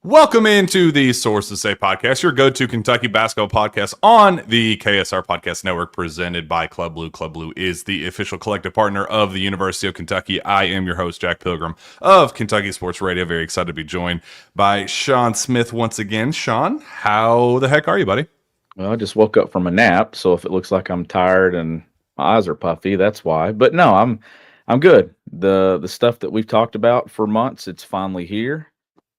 Welcome into the Sources Say podcast, your go-to Kentucky basketball podcast on the KSR Podcast Network, presented by Club Blue. Club Blue is the official collective partner of the University of Kentucky. I am your host, Jack Pilgrim of Kentucky Sports Radio. Very excited to be joined by Shawn Smith once again. Shawn, how the heck are you, buddy? Well, I just woke up from a nap, so if it looks like I'm tired and my eyes are puffy, that's why. But no, I'm good. The stuff that we've talked about for months, it's finally here.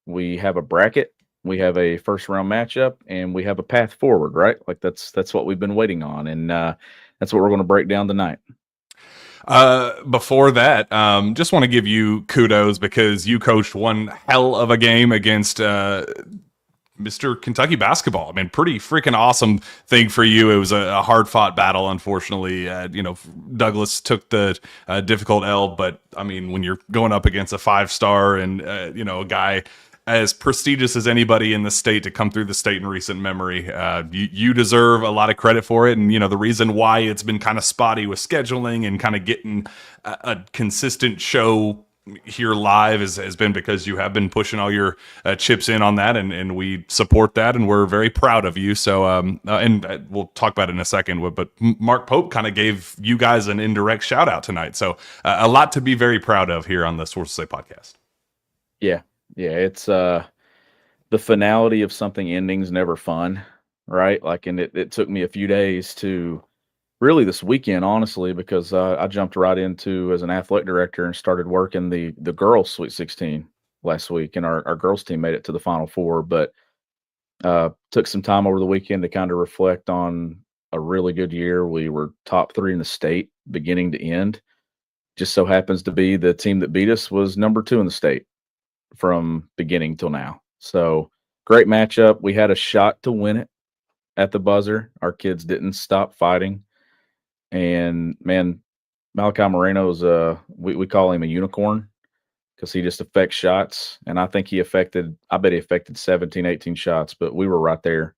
We have a bracket, we have a first round matchup, and we have a path forward, right? Like that's what we've been waiting on, and that's what we're going to break down tonight. Before that, just want to give you kudos because you coached one hell of a game against Mr. Kentucky basketball. I mean, pretty freaking awesome thing for you. It was a hard-fought battle, unfortunately. Douglas took the difficult L, but, I mean, when you're going up against a five-star and, a guy as prestigious as anybody in the state to come through the state in recent memory, you deserve a lot of credit for it. And, the reason why it's been kind of spotty with scheduling and kind of getting a consistent show here live has been because you have been pushing all your chips in on that, and we support that, and we're very proud of you. So, and we'll talk about it in a second, but Mark Pope kind of gave you guys an indirect shout out tonight. So a lot to be very proud of here on the Sources Say podcast. Yeah. It's the finality of something ending's never fun, right? Like, and it took me a few days to really this weekend, honestly, because I jumped right into as an athletic director and started working the girls' Sweet 16 last week, and our girls team made it to the Final Four. But took some time over the weekend to kind of reflect on a really good year. We were top 3 in the state, beginning to end. Just so happens to be the team that beat us was number 2 in the state from beginning till now. So great matchup. We had a shot to win it at the buzzer. Our kids didn't stop fighting. And man, Malachi Moreno's we call him a unicorn because he just affects shots. And I think I bet he affected 17, 18 shots, but we were right there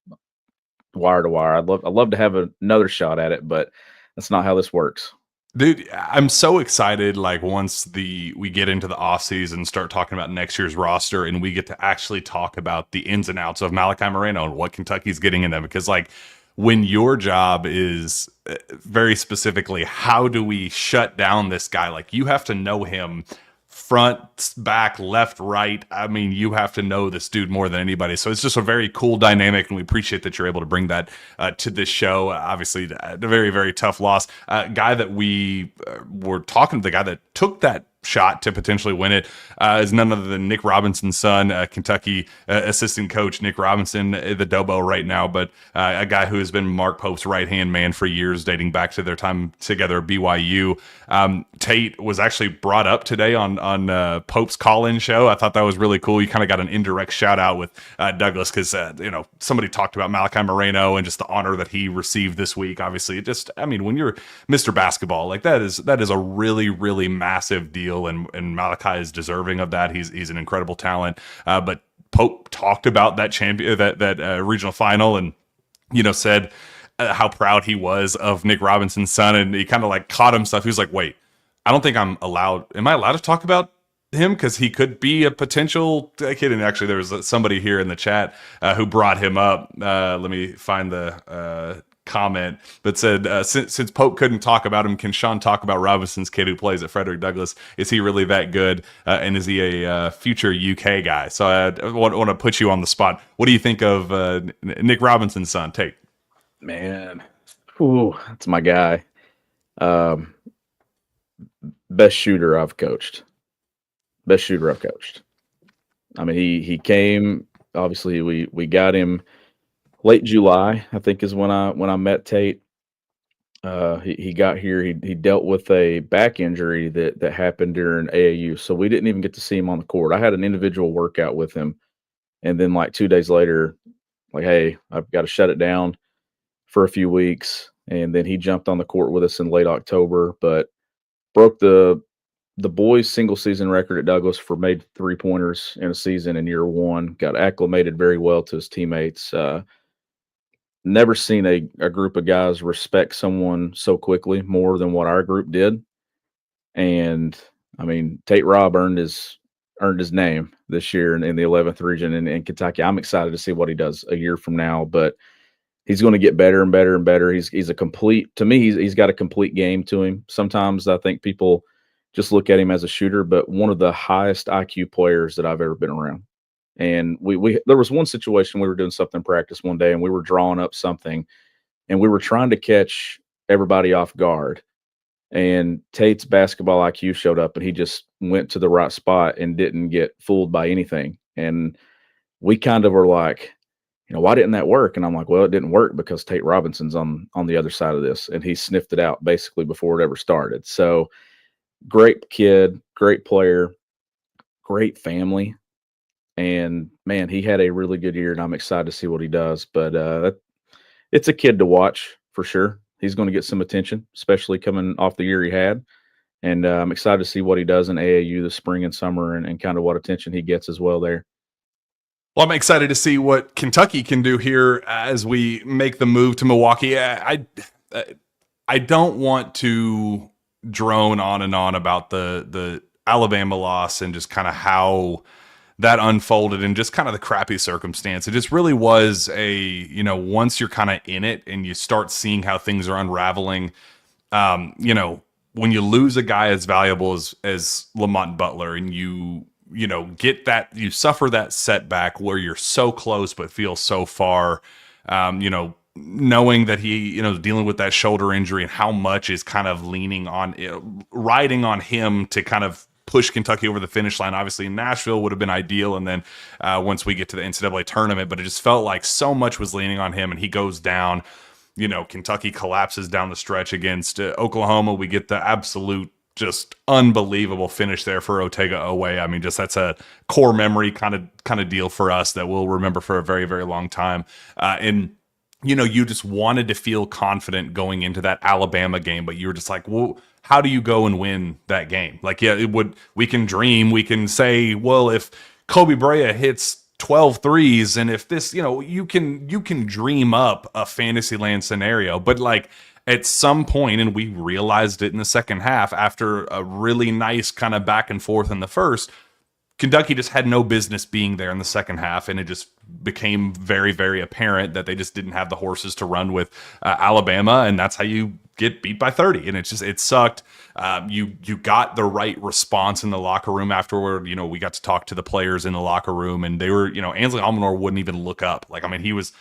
wire to wire. I'd love to have another shot at it, but that's not how this works. Dude, I'm so excited. Like once we get into the off season and start talking about next year's roster, and we get to actually talk about the ins and outs of Malachi Moreno and what Kentucky's getting in them, because like, when your job is very specifically, how do we shut down this guy? Like, you have to know him front, back, left, right. I mean, you have to know this dude more than anybody. So it's just a very cool dynamic, and we appreciate that you're able to bring that to this show. Obviously, a very, very tough loss. Guy that we were talking to, the guy that took that shot to potentially win it is none other than Nick Robinson's son, Kentucky assistant coach Nick Robinson, the Dobo right now, but a guy who has been Mark Pope's right-hand man for years, dating back to their time together at BYU. Tate was actually brought up today on Pope's call-in show. I thought that was really cool. You kind of got an indirect shout-out with Douglas because, somebody talked about Malachi Moreno and just the honor that he received this week. Obviously, when you're Mr. Basketball, like that is a really, really massive deal. And Malachi is deserving of that. He's an incredible talent. But Pope talked about that regional final, and said how proud he was of Nick Robinson's son, and he kind of like caught himself. He was like, "Wait, I don't think I'm allowed. Am I allowed to talk about him because he could be a potential kid?" And actually, there was somebody here in the chat who brought him up. Let me find the comment that said, since Pope couldn't talk about him, can Shawn talk about Robinson's kid who plays at Frederick Douglass? Is he really that good? And is he a future UK guy? So I want to put you on the spot. What do you think of Nick Robinson's son, Tate? Man, that's my guy. Best shooter I've coached. I mean, he came, obviously we got him late July, I think, is when I met Tate. He got here. He dealt with a back injury that happened during AAU, so we didn't even get to see him on the court. I had an individual workout with him, and then like 2 days later, like, hey, I've got to shut it down for a few weeks. And then he jumped on the court with us in late October, but broke the boys' single season record at Douglas for made 3-pointers in a season in year one. Got acclimated very well to his teammates. Never seen a group of guys respect someone so quickly more than what our group did. And I mean, Tate Robb earned earned his name this year in the 11th region in Kentucky. I'm excited to see what he does a year from now, but he's going to get better and better and better. He's a complete, to me, he's got a complete game to him. Sometimes I think people just look at him as a shooter, but one of the highest IQ players that I've ever been around. And we there was one situation we were doing something in practice one day, and we were drawing up something, and we were trying to catch everybody off guard. And Tate's basketball IQ showed up, and he just went to the right spot and didn't get fooled by anything. And we kind of were like, why didn't that work? And I'm like, well, it didn't work because Tate Robinson's on the other side of this, and he sniffed it out basically before it ever started. So great kid, great player, great family. And man, he had a really good year, and I'm excited to see what he does. But it's a kid to watch for sure. He's going to get some attention, especially coming off the year he had. And I'm excited to see what he does in AAU this spring and summer, and kind of what attention he gets as well there. Well, I'm excited to see what Kentucky can do here as we make the move to Milwaukee. I don't want to drone on and on about the Alabama loss and just kind of how that unfolded and just kind of the crappy circumstance. It just really was once you're kind of in it and you start seeing how things are unraveling, when you lose a guy as valuable as Lamont Butler, and you suffer that setback where you're so close but feel so far, knowing that he, dealing with that shoulder injury and how much is kind of riding on him to kind of push Kentucky over the finish line. Obviously, Nashville would have been ideal, and then once we get to the NCAA tournament, but it just felt like so much was leaning on him, and he goes down. Kentucky collapses down the stretch against Oklahoma. We get the absolute just unbelievable finish there for Otega Oweh. I mean, just that's a core memory kind of deal for us that we'll remember for a very, very long time. And you just wanted to feel confident going into that Alabama game, but you were just like, well, how do you go and win that game? Like, yeah, we can dream, we can say, well, if Kobe Bryant hits 12 threes, and if this, you can dream up a fantasy land scenario, but like at some point, and we realized it in the second half after a really nice kind of back and forth in the first, Kentucky just had no business being there in the second half, and it just became very, very apparent that they just didn't have the horses to run with Alabama, and that's how you get beat by 30. And it sucked. You got the right response in the locker room afterward. We got to talk to the players in the locker room, and they were, Ansley Almanor wouldn't even look up. Like, I mean, he was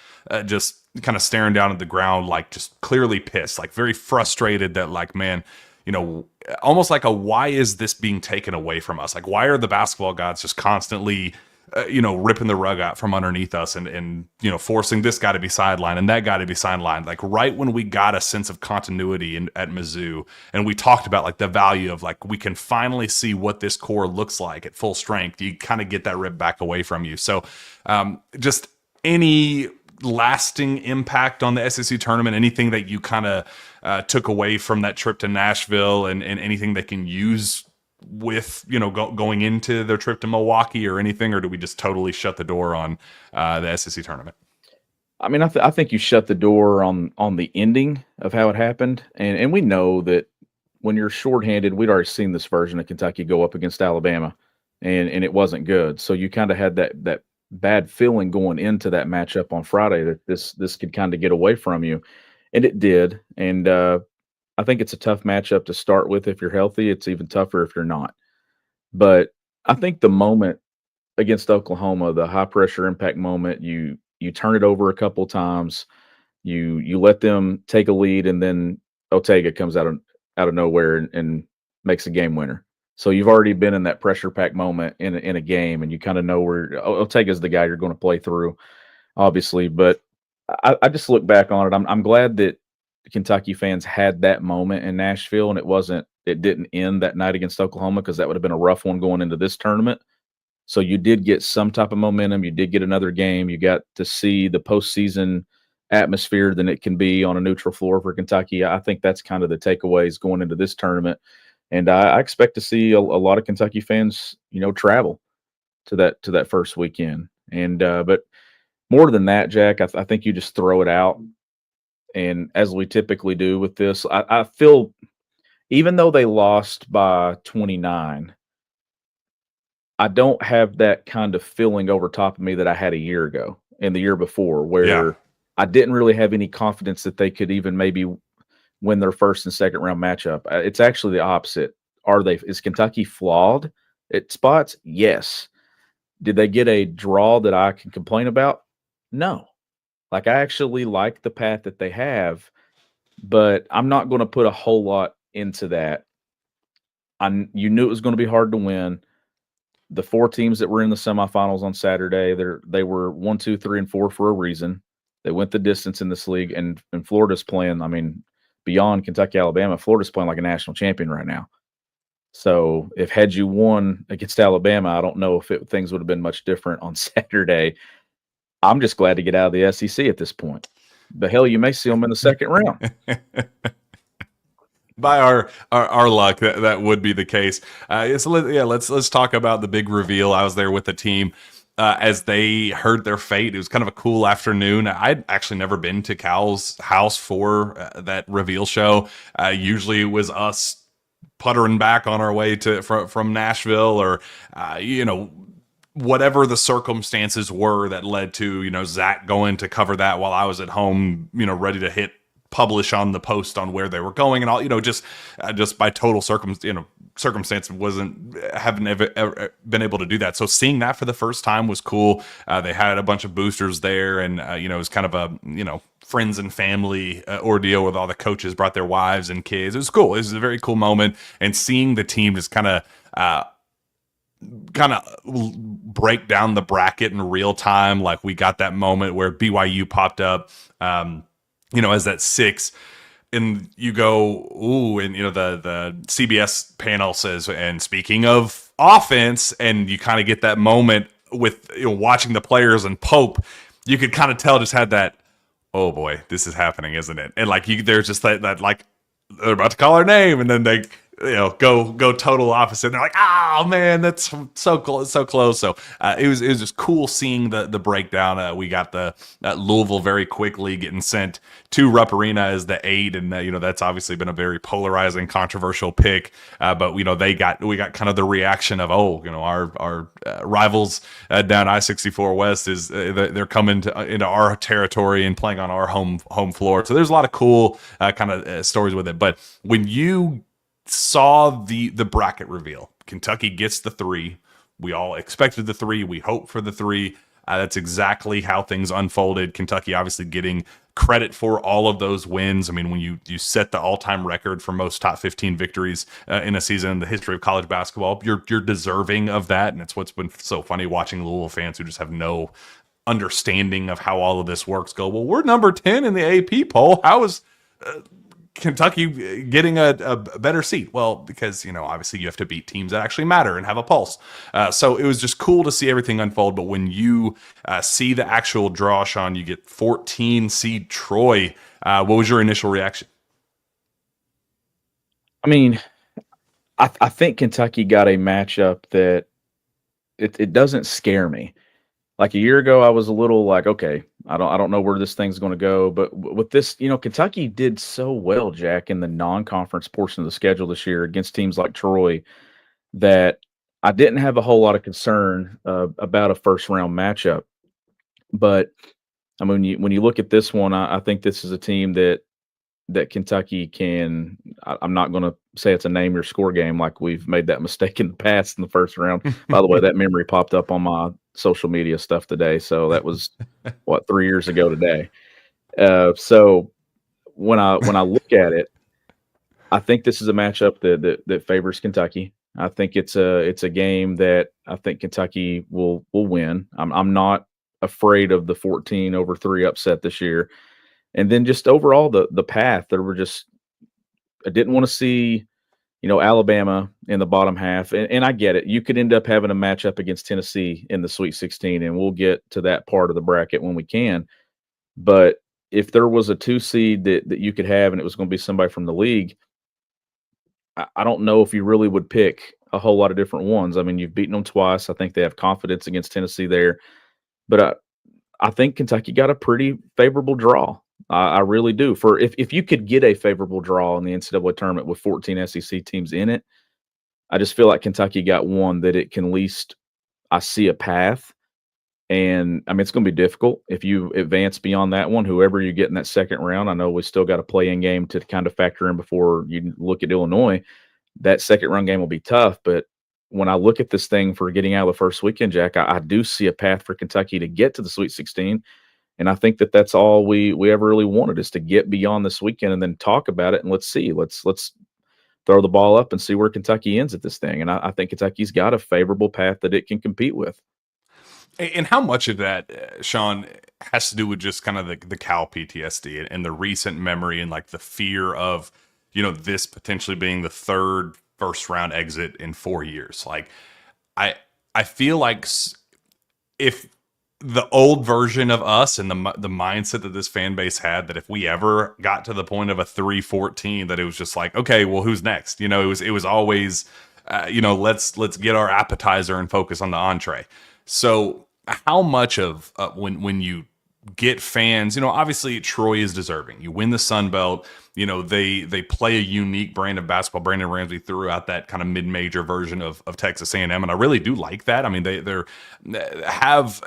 just kind of staring down at the ground, like just clearly pissed, like very frustrated that, like, man, almost like why is this being taken away from us? Like, why are the basketball gods just constantly, ripping the rug out from underneath us and forcing this guy to be sidelined and that guy to be sidelined? Like, right when we got a sense of continuity at Mizzou, and we talked about like the value of like, we can finally see what this core looks like at full strength, you kind of get that ripped back away from you. So just any lasting impact on the SEC tournament, anything that you kind of took away from that trip to Nashville, and anything they can use with going into their trip to Milwaukee or anything, or do we just totally shut the door on the SEC tournament? I mean, I think you shut the door on the ending of how it happened, and we know that when you're shorthanded, we'd already seen this version of Kentucky go up against Alabama, and it wasn't good. So you kind of had that bad feeling going into that matchup on Friday that this could kind of get away from you, and it did. And I think it's a tough matchup to start with if you're healthy. It's even tougher if you're not. But I think the moment against Oklahoma, the high pressure impact moment, you turn it over a couple times, you let them take a lead, and then Otega comes out of nowhere and makes a game winner. So you've already been in that pressure pack moment in a game, and you kind of know where Otega's the guy you're going to play through, obviously. But I just look back on it. I'm glad that Kentucky fans had that moment in Nashville, and it didn't end that night against Oklahoma, because that would have been a rough one going into this tournament. So you did get some type of momentum. You did get another game. You got to see the postseason atmosphere than it can be on a neutral floor for Kentucky. I think that's kind of the takeaways going into this tournament. And I expect to see a lot of Kentucky fans, travel to that first weekend. And but more than that, Jack, I think you just throw it out. And as we typically do with this, I feel, even though they lost by 29, I don't have that kind of feeling over top of me that I had a year ago and the year before, Yeah. where I didn't really have any confidence that they could even maybe win their first and second round matchup. It's actually the opposite. Is Kentucky flawed at spots? Yes. Did they get a draw that I can complain about? No. Like, I actually like the path that they have, but I'm not going to put a whole lot into that. You knew it was going to be hard to win. The four teams that were in the semifinals on Saturday, they were 1, 2, 3, and 4 for a reason. They went the distance in this league, and Florida's playing. I mean, beyond Kentucky, Alabama, Florida's playing like a national champion right now. So had you won against Alabama, I don't know if things would have been much different on Saturday. I'm just glad to get out of the SEC at this point. The hell, you may see them in the second round. By our luck, that would be the case. Let's talk about the big reveal. I was there with the team as they heard their fate. It was kind of a cool afternoon. I'd actually never been to Cal's house for that reveal show. Usually it was us puttering back on our way from Nashville, or whatever the circumstances were that led to Zach going to cover that while I was at home, ready to hit publish on the post on where they were going, and all, just by total circumstance haven't ever been able to do that. So seeing that for the first time was cool. They had a bunch of boosters there, and it was kind of a friends and family ordeal with all the coaches brought their wives and kids. It was cool. It was a very cool moment, and seeing the team just kind of break down the bracket in real time. Like, we got that moment where BYU popped up, as that 6, and you go, ooh, and the CBS panel says, and speaking of offense, and you kind of get that moment with watching the players, and Pope, you could kind of tell just had that, oh boy, this is happening, isn't it? And like there's just that like they're about to call her name, and then they go total opposite. And they're like, oh man, that's so cool, it's so close. So it was just cool seeing the breakdown. We got the Louisville very quickly getting sent to Rupp Arena as the 8, and that's obviously been a very polarizing, controversial pick. But we got kind of the reaction of, our rivals down I-64 West is they're coming into our territory and playing on our home floor. So there's a lot of cool kind of stories with it. But when you saw the bracket reveal, Kentucky gets the 3. We all expected the 3. We hoped for the 3. That's exactly how things unfolded. Kentucky obviously getting credit for all of those wins. I mean, when you set the all-time record for most top 15 victories in a season in the history of college basketball, you're deserving of that. And it's what's been so funny watching Louisville fans who just have no understanding of how all of this works go, well, we're number 10 in the AP poll. How is Kentucky getting a better seat? Well, because obviously you have to beat teams that actually matter and have a pulse. So it was just cool to see everything unfold. But when you see the actual draw, Shawn, you get 14 seed Troy. What was your initial reaction? I mean, I think Kentucky got a matchup that it doesn't scare me. Like a year ago, I was a little like, okay, I don't know where this thing's going to go. But with this, Kentucky did so well, Jack, in the non-conference portion of the schedule this year against teams like Troy, that I didn't have a whole lot of concern about a first-round matchup. But I mean, when you look at this one, I think this is a team that Kentucky can. I'm not going to say it's a name your score game like we've made that mistake in the past in the first round. By the way, that memory popped up on my social media stuff today, so that was 3 years ago today. So when I look at it, I think this is a matchup that favors Kentucky. I think it's a game that I think Kentucky will win. I'm not afraid of the 14-3 upset this year. And then just overall the path, I didn't want to see, Alabama in the bottom half. And I get it. You could end up having a matchup against Tennessee in the Sweet 16, and we'll get to that part of the bracket when we can. But if there was a 2 seed that you could have and it was going to be somebody from the league, I don't know if you really would pick a whole lot of different ones. I mean, you've beaten them twice. I think they have confidence against Tennessee there. But I think Kentucky got a pretty favorable draw. I really do. For if you could get a favorable draw in the NCAA tournament with 14 SEC teams in it, I just feel like Kentucky got one that it can least I see a path. And I mean, it's going to be difficult if you advance beyond that one. Whoever you get in that second round, I know we still got a play-in game to kind of factor in before you look at Illinois. That second round game will be tough. But when I look at this thing for getting out of the first weekend, Jack, I do see a path for Kentucky to get to the Sweet 16. And I think that that's all we ever really wanted, is to get beyond this weekend and then talk about it. And let's see, let's throw the ball up and see where Kentucky ends at this thing. And I think Kentucky's got a favorable path that it can compete with. And how much of that, Shawn, has to do with just kind of the Cal PTSD and the recent memory and like the fear of, this potentially being the third first round exit in 4 years? Like, I feel like if the old version of us and the mindset that this fan base had, that if we ever got to the point of a 3-14, that it was just like, okay, well, who's next? It was always, let's get our appetizer and focus on the entree. So how much of when you get fans, obviously Troy is deserving. You win the Sun Belt, they play a unique brand of basketball. Brandon Ramsey threw out that kind of mid-major version of Texas A&M, and I really do like that. I mean, they have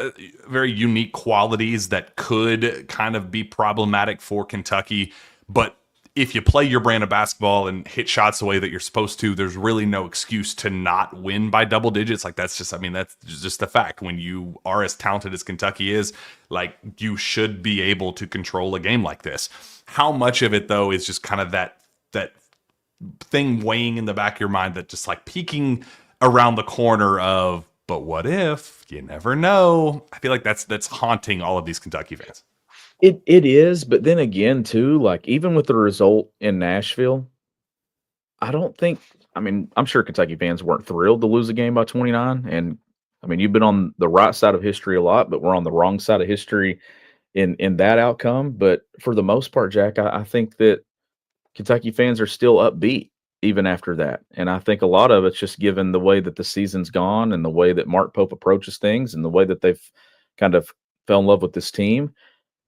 very unique qualities that could kind of be problematic for Kentucky, but if you play your brand of basketball and hit shots the way that you're supposed to, there's really no excuse to not win by double digits. Like, that's just the fact. When you are as talented as Kentucky is, like, you should be able to control a game like this. How much of it, though, is just kind of that thing weighing in the back of your mind, that just like peeking around the corner of, but what if? You never know. I feel like that's haunting all of these Kentucky fans. It is, but then again, too, like, even with the result in Nashville, I'm sure Kentucky fans weren't thrilled to lose a game by 29. And I mean, you've been on the right side of history a lot, but we're on the wrong side of history in that outcome. But for the most part, Jack, I think that Kentucky fans are still upbeat even after that. And I think a lot of it's just given the way that the season's gone and the way that Mark Pope approaches things and the way that they've kind of fell in love with this team.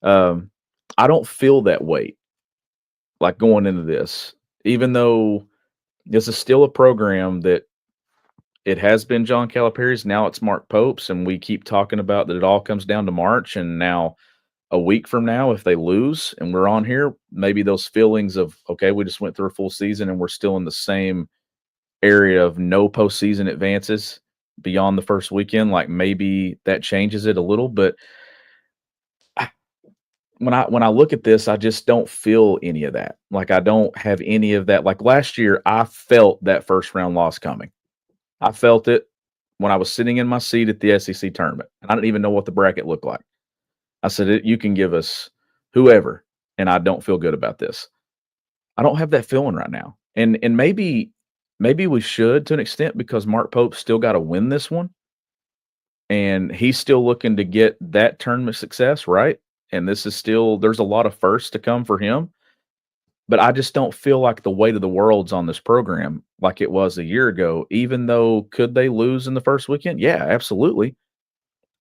I don't feel that weight like going into this, even though this is still a program that it has been John Calipari's. Now it's Mark Pope's, and we keep talking about that it all comes down to March. And now a week from now, if they lose and we're on here, maybe those feelings of, okay, we just went through a full season and we're still in the same area of no postseason advances beyond the first weekend, like maybe that changes it a little. But when I look at this, I just don't feel any of that. Like, I don't have any of that. Like last year, I felt that first round loss coming. I felt it when I was sitting in my seat at the SEC tournament, and I didn't even know what the bracket looked like. I said, you can give us whoever, and I don't feel good about this. I don't have that feeling right now. And maybe we should, to an extent, because Mark Pope's still got to win this one. And he's still looking to get that tournament success, right? And this is still, there's a lot of firsts to come for him. But I just don't feel like the weight of the world's on this program like it was a year ago, even though could they lose in the first weekend? Yeah, absolutely.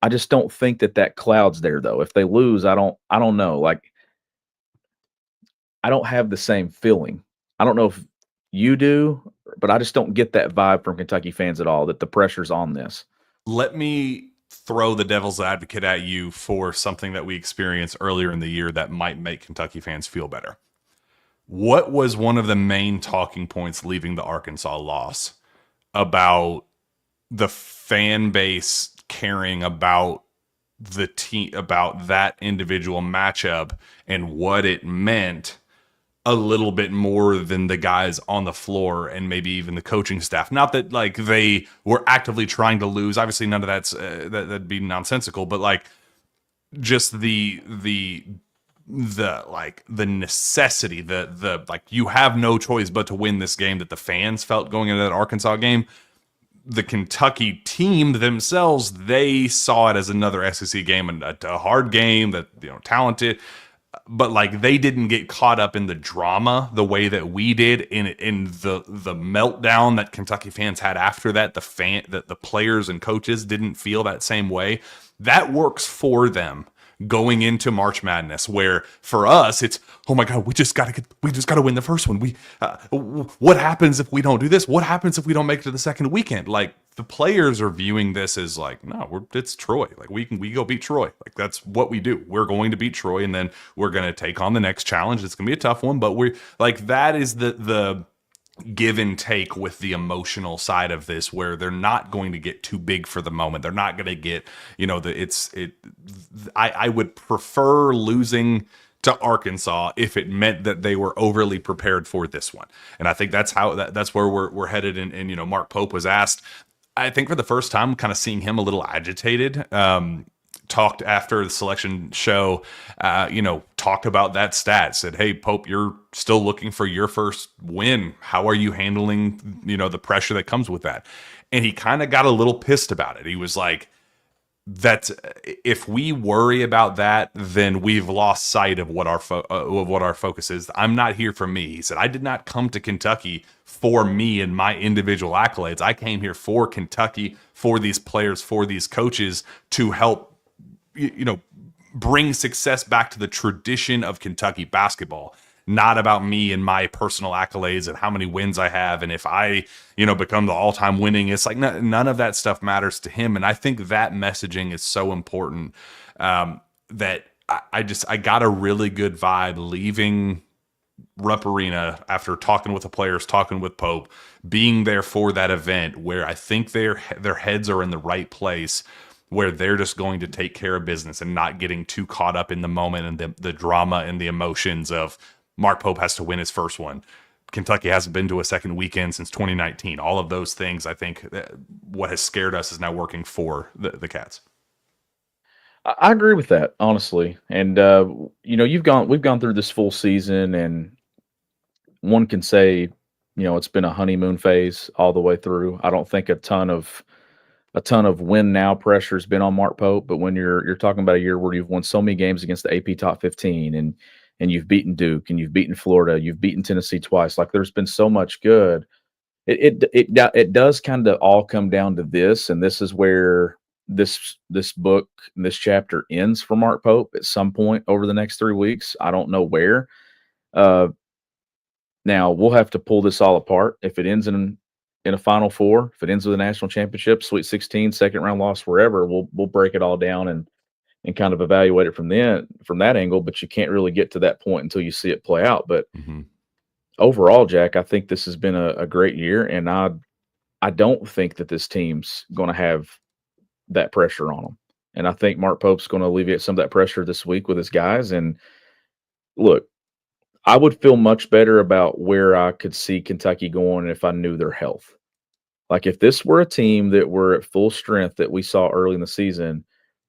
I just don't think that cloud's there, though. If they lose, I don't know. Like, I don't have the same feeling. I don't know if you do, but I just don't get that vibe from Kentucky fans at all, that the pressure's on this. Let me throw the devil's advocate at you for something that we experienced earlier in the year that might make Kentucky fans feel better. What was one of the main talking points leaving the Arkansas loss about the fan base caring about the team, about that individual matchup, and what it meant a little bit more than the guys on the floor and maybe even the coaching staff? Not that like they were actively trying to lose. Obviously, none of that's that'd be nonsensical. But like, just the necessity, the like, you have no choice but to win this game, that the fans felt going into that Arkansas game. The Kentucky team themselves, they saw it as another SEC game, and a hard game, that, talented. But like, they didn't get caught up in the drama the way that we did in the meltdown that Kentucky fans had after that. The players and coaches didn't feel that same way. That works for them going into March Madness, where for us it's, oh my God, we just got to win the first one. What happens if we don't do this? What happens if we don't make it to the second weekend? Like, the players are viewing this as like, no, it's Troy. Like we go beat Troy. Like that's what we do. We're going to beat Troy, and then we're going to take on the next challenge. It's going to be a tough one, but we're like that is the give and take with the emotional side of this, where they're not going to get too big for the moment. They're not going to get, I would prefer losing to Arkansas if it meant that they were overly prepared for this one. And I think that's where we're headed. And Mark Pope was asked, I think for the first time, kind of seeing him a little agitated. Talked after the selection show, talked about that stat, said, hey, Pope, you're still looking for your first win. How are you handling, the pressure that comes with that? And he kind of got a little pissed about it. He was like, that if we worry about that, then we've lost sight of what our focus is. I'm not here for me. He said, I did not come to Kentucky for me and my individual accolades. I came here for Kentucky, for these players, for these coaches to help bring success back to the tradition of Kentucky basketball, not about me and my personal accolades and how many wins I have. And if I, become the all-time winning, it's like none of that stuff matters to him. And I think that messaging is so important, that I got a really good vibe leaving Rupp Arena after talking with the players, talking with Pope, being there for that event, where I think their heads are in the right place, where they're just going to take care of business and not getting too caught up in the moment and the drama and the emotions of Mark Pope has to win his first one. Kentucky hasn't been to a second weekend since 2019. All of those things, I think what has scared us is now working for the Cats. I agree with that, honestly. And, we've gone through this full season, and one can say, it's been a honeymoon phase all the way through. I don't think a ton of win now pressure has been on Mark Pope, but when you're talking about a year where you've won so many games against the AP top 15, and you've beaten Duke, and you've beaten Florida, you've beaten Tennessee twice, like there's been so much good. It does kind of all come down to this, and this is where this book, this chapter ends for Mark Pope at some point over the next 3 weeks. I don't know where. Now we'll have to pull this all apart. If it ends in a Final Four, if it ends with a national championship, Sweet 16, second round loss, wherever, we'll break it all down and kind of evaluate it from that angle. But you can't really get to that point until you see it play out. But overall, Jack, I think this has been a great year, and I don't think that this team's going to have that pressure on them. And I think Mark Pope's going to alleviate some of that pressure this week with his guys. And look, I would feel much better about where I could see Kentucky going if I knew their health. Like if this were a team that were at full strength that we saw early in the season,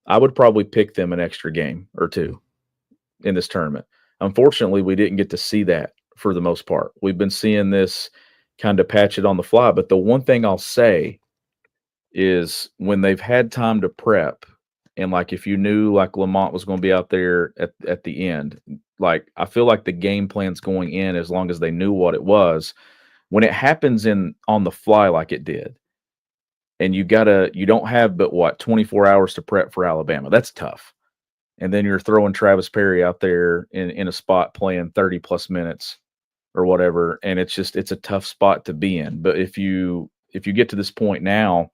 I would probably pick them an extra game or two in this tournament. Unfortunately, we didn't get to see that for the most part. We've been seeing this kind of patch it on the fly. But the one thing I'll say is when they've had time to prep, and like if you knew like Lamont was going to be out there at the end, like I feel like the game plan's going in as long as they knew what it was. When it happens on the fly like it did, and you don't have but 24 hours to prep for Alabama. That's tough. And then you're throwing Travis Perry out there in a spot playing 30 plus minutes or whatever, and it's a tough spot to be in. But if you get to this point now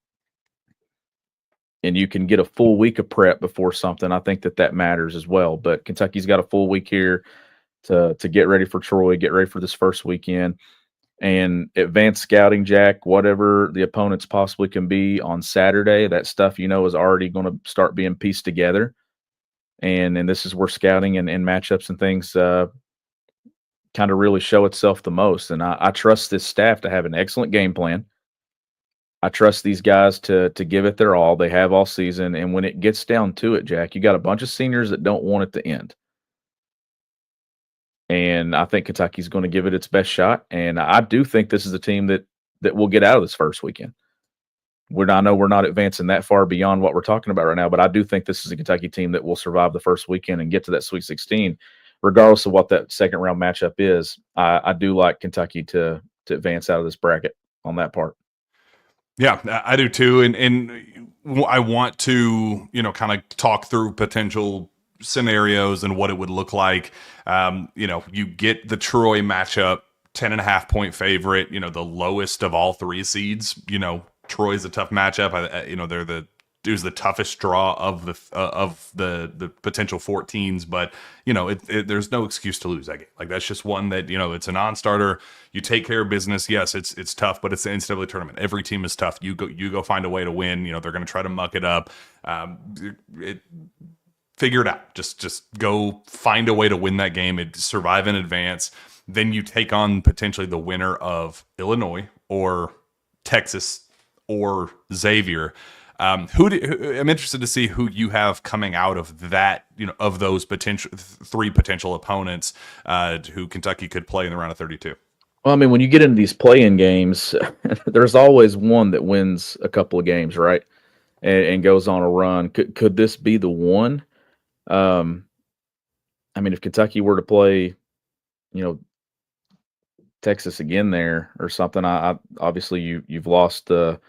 and you can get a full week of prep before something, I think that matters as well. But Kentucky's got a full week here to get ready for Troy, get ready for this first weekend. And advanced scouting, Jack, whatever the opponents possibly can be on Saturday, that stuff, is already going to start being pieced together. And this is where scouting and matchups and things kind of really show itself the most. And I trust this staff to have an excellent game plan. I trust these guys to give it their all. They have all season. And when it gets down to it, Jack, you got a bunch of seniors that don't want it to end. And I think Kentucky's going to give it its best shot. And I do think this is a team that will get out of this first weekend. I know we're not advancing that far beyond what we're talking about right now, but I do think this is a Kentucky team that will survive the first weekend and get to that Sweet 16, regardless of what that second round matchup is. I do like Kentucky to advance out of this bracket on that part. Yeah, I do too. And I want to, kind of talk through potential scenarios and what it would look like. You get the Troy matchup, 10.5 point favorite, the lowest of all three seeds, Troy's a tough matchup. It was the toughest draw of the potential 14s, but there's no excuse to lose that game. Like that's just one that it's a non-starter. You take care of business. Yes, it's tough, but it's the NCAA tournament. Every team is tough. You go find a way to win. They're going to try to muck it up. Figure it out. Just go find a way to win that game. Survive in advance. Then you take on potentially the winner of Illinois or Texas or Xavier. I'm interested to see who you have coming out of that, of those three potential opponents who Kentucky could play in the round of 32. Well, I mean, when you get into these play-in games, there's always one that wins a couple of games, right? And goes on a run. Could this be the one? I mean, if Kentucky were to play, Texas again there or something, I obviously you've lost the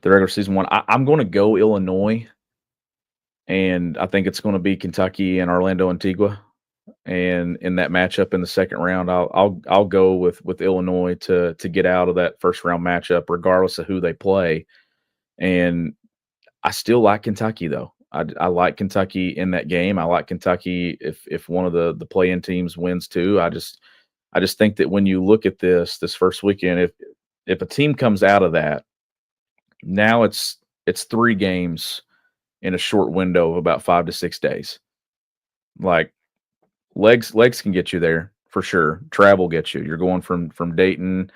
regular season one. I'm going to go Illinois, and I think it's going to be Kentucky and Orlando Antigua. And in that matchup in the second round, I'll go with Illinois to get out of that first round matchup, regardless of who they play. And I still like Kentucky though. I like Kentucky in that game. I like Kentucky if one of the play-in teams wins too. I just think that when you look at this first weekend, if a team comes out of that, now it's 3 games in a short window of about 5 to 6 days. Like legs can get you there for sure. Travel gets you. You're going from Dayton,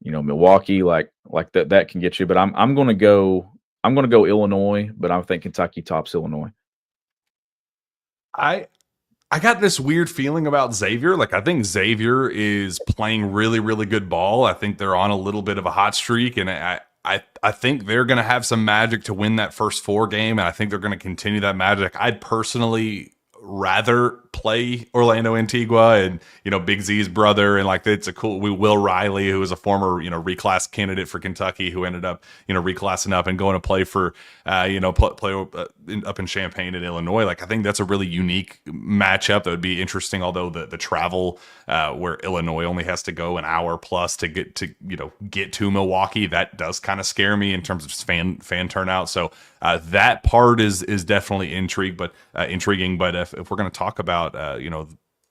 Milwaukee, like that can get you. But I'm going to go Illinois, but I think Kentucky tops Illinois. I got this weird feeling about Xavier. Like, I think Xavier is playing really, really good ball. I think they're on a little bit of a hot streak, and I think they're going to have some magic to win that first 4 game, and I think they're going to continue that magic. I'd personally rather play Orlando Antigua and Big Z's brother, and like it's a cool Will Riley, who was a former reclass candidate for Kentucky, who ended up reclassing up and going to play for play up in Champaign in Illinois. Like I think that's a really unique matchup that would be interesting, although the travel where Illinois only has to go an hour plus to get to Milwaukee, that does kind of scare me in terms of just fan turnout. So that part is definitely intriguing, but if we're going to talk about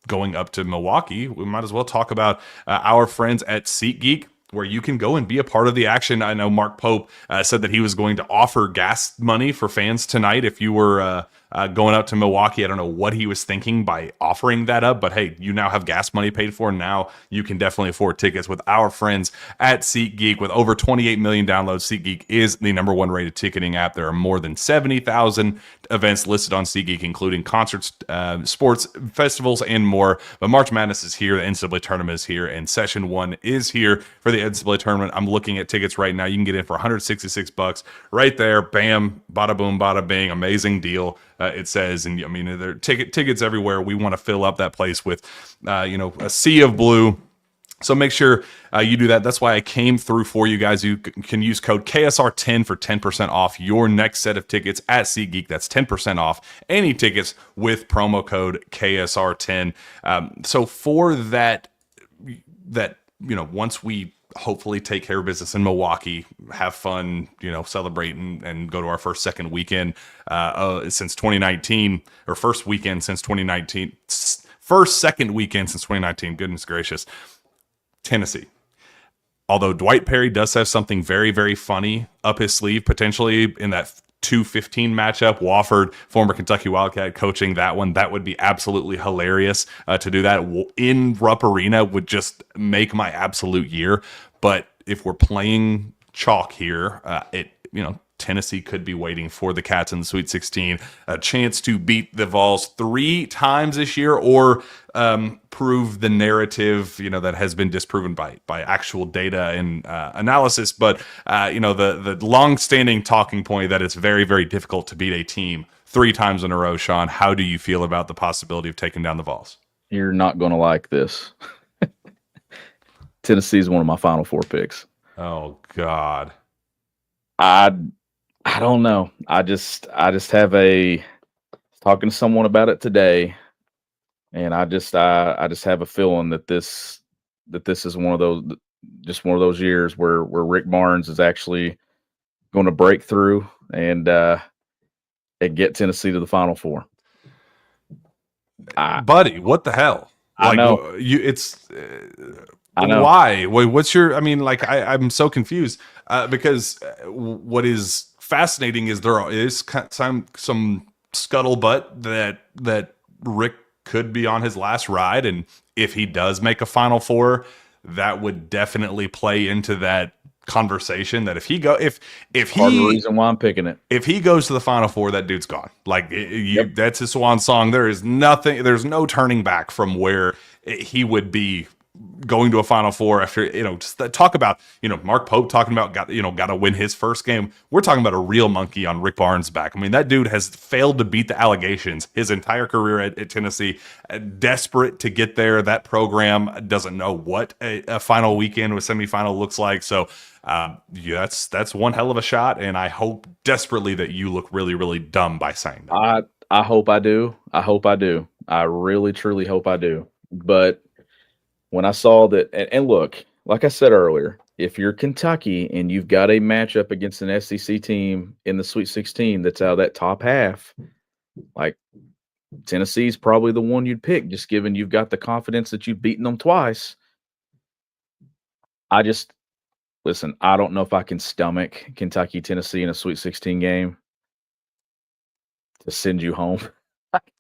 going up to Milwaukee, we might as well talk about our friends at SeatGeek, where you can go and be a part of the action. I know Mark Pope said that he was going to offer gas money for fans tonight if you were going out to Milwaukee. I don't know what he was thinking by offering that up, but hey, you now have gas money paid for. Now you can definitely afford tickets with our friends at SeatGeek. With over 28 million downloads, SeatGeek is the #1 rated ticketing app. There are more than 70,000 events listed on SeatGeek, including concerts, sports, festivals, and more. But March Madness is here, the NCAA Tournament is here, and Session 1 is here for the NCAA Tournament. I'm looking at tickets right now. You can get in for $166 right there. Bam, bada boom, bada bing. Amazing deal. It says, and I mean, there are tickets everywhere. We want to fill up that place with, a sea of blue. So make sure you do that. That's why I came through for you guys. You can use code KSR10 for 10% off your next set of tickets at SeatGeek. That's 10% off any tickets with promo code KSR10. So for that, once we hopefully take care of business in Milwaukee, have fun, celebrate and go to our second weekend since 2019, or first weekend since 2019, second weekend since 2019. Goodness gracious. Tennessee. Although Dwight Perry does have something very, very funny up his sleeve, potentially in that 2-15 matchup, Wofford, former Kentucky Wildcat, coaching that one. That would be absolutely hilarious to do that in Rupp Arena. Would just make my absolute year. But if we're playing chalk here, Tennessee could be waiting for the Cats in the Sweet 16, a chance to beat the Vols 3 times this year, or prove the narrative, that has been disproven by actual data and analysis. But the long-standing talking point that it's very, very difficult to beat a team 3 times in a row. Shawn, how do you feel about the possibility of taking down the Vols? You're not going to like this. Tennessee is one of my Final Four picks. Oh God. I don't know. I just have talking to someone about it today, and I just have a feeling that this is one of those years where Rick Barnes is actually going to break through and get Tennessee to the Final Four. Buddy, what the hell? I Like know. it's I know. why? What's your? I mean, like I'm so confused because what is fascinating is there is some scuttlebutt that Rick could be on his last ride, and if he does make a Final Four, that would definitely play into that conversation. That if Part of the he reason why I'm picking it. if he goes to the Final Four, that dude's gone. Like Yep. that's his swan song. There is nothing. There's no turning back from where he would be going to a Final Four after. Just talk about Mark Pope talking about got to win his first game. We're talking about a real monkey on Rick Barnes' back. I mean, that dude has failed to beat the allegations his entire career at Tennessee. Desperate to get there. That program doesn't know what a final weekend with semifinal looks like. So. Yeah, that's one hell of a shot, and I hope desperately that you look really, really dumb by saying that. I hope I do. I hope I do. I really, truly hope I do. But when I saw that, and look, like I said earlier, if you're Kentucky and you've got a matchup against an SEC team in the Sweet 16 that's out of that top half, like Tennessee's probably the one you'd pick, just given you've got the confidence that you've beaten them twice. Listen, I don't know if I can stomach Kentucky, Tennessee in a Sweet 16 game to send you home.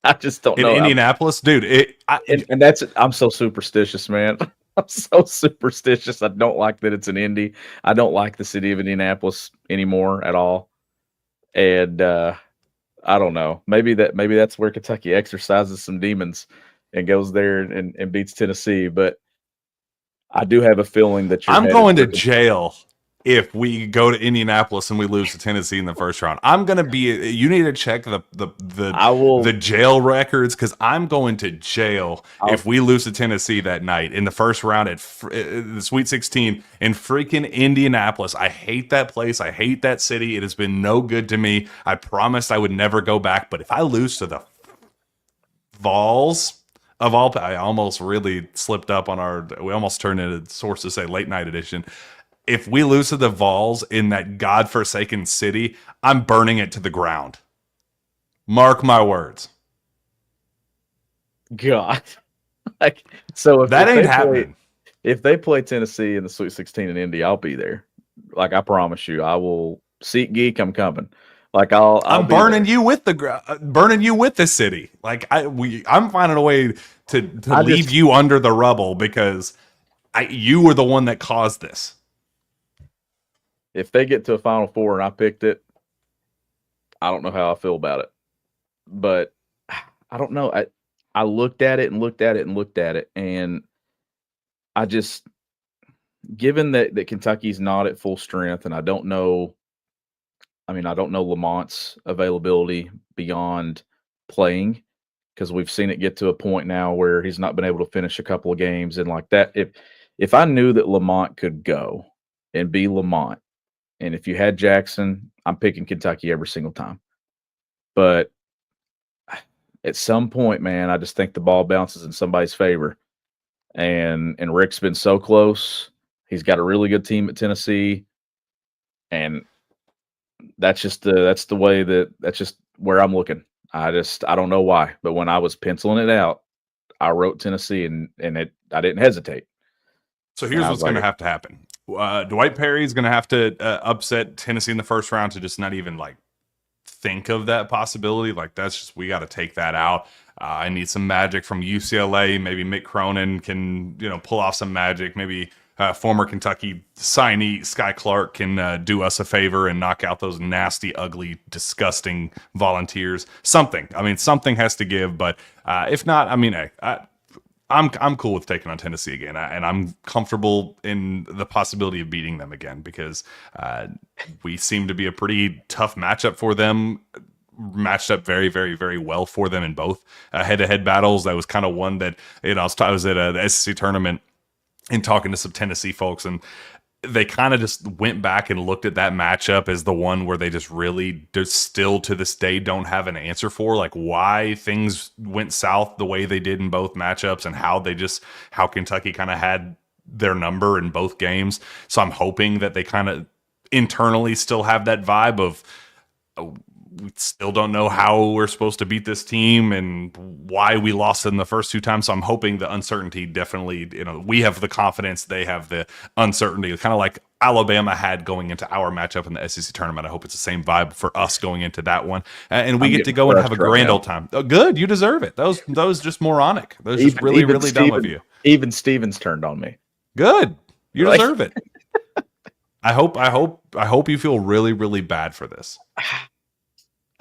I just don't know. In Indianapolis, dude, and that's I'm so superstitious, man. I'm so superstitious. I don't like that it's an Indy. I don't like the city of Indianapolis anymore at all. And I don't know. Maybe that's where Kentucky exercises some demons and goes there and beats Tennessee. But I do have a feeling that I'm going to jail if we go to Indianapolis and we lose to Tennessee in the first round. I'm going to be. You need to check the jail records because I'm going to jail if we lose to Tennessee that night in the first round at the Sweet 16 in freaking Indianapolis. I hate that place. I hate that city. It has been no good to me. I promised I would never go back. But if I lose to the Vols. I almost really slipped up on we almost turned into source to say late night edition. If we lose to the Vols in that godforsaken city, I'm burning it to the ground. Mark my words. God. So if that ain't happening. If they play Tennessee in the Sweet 16 in Indy, I'll be there. Like I promise you, I will. SeatGeek, I'm coming. Like I'm burning you with burning you with the city. Like I'm finding a way to leave you under the rubble because you were the one that caused this. If they get to a Final Four and I picked it, I don't know how I feel about it. But I don't know. I looked at it and looked at it and looked at it, and I just, given that Kentucky's not at full strength, and I don't know. I mean, I don't know Lamont's availability beyond playing because we've seen it get to a point now where he's not been able to finish a couple of games and like that. If I knew that Lamont could go and be Lamont, and if you had Jackson, I'm picking Kentucky every single time. But at some point, man, I just think the ball bounces in somebody's favor. And Rick's been so close. He's got a really good team at Tennessee. And that's just where I'm looking. I don't know why, but when I was penciling it out, I wrote Tennessee and I didn't hesitate. So here's what's going to have to happen. Dwight Perry is going to have to upset Tennessee in the first round to just not even like think of that possibility. Like we got to take that out. I need some magic from UCLA. Maybe Mick Cronin can pull off some magic. Maybe former Kentucky signee Sky Clark can do us a favor and knock out those nasty, ugly, disgusting Volunteers. Something. I mean, something has to give. But if not, I mean, hey, I'm cool with taking on Tennessee again, and I'm comfortable in the possibility of beating them again because we seem to be a pretty tough matchup for them. Matched up very, very, very well for them in both head-to-head battles. That was kind of one that I was at the SEC tournament and talking to some Tennessee folks, and they kind of just went back and looked at that matchup as the one where they just still to this day don't have an answer for, like why things went south the way they did in both matchups and how Kentucky kind of had their number in both games. So I'm hoping that they kind of internally still have that vibe of we still don't know how we're supposed to beat this team and why we lost in the first 2 times. So I'm hoping the uncertainty definitely, we have the confidence, they have the uncertainty, kind of like Alabama had going into our matchup in the SEC tournament. I hope it's the same vibe for us going into that one. And we get to go and have a grand old time. Oh, good. You deserve it. Those just moronic. Those just really dumb of you. Even Stevens turned on me. Good. You deserve it. I hope you feel really, really bad for this.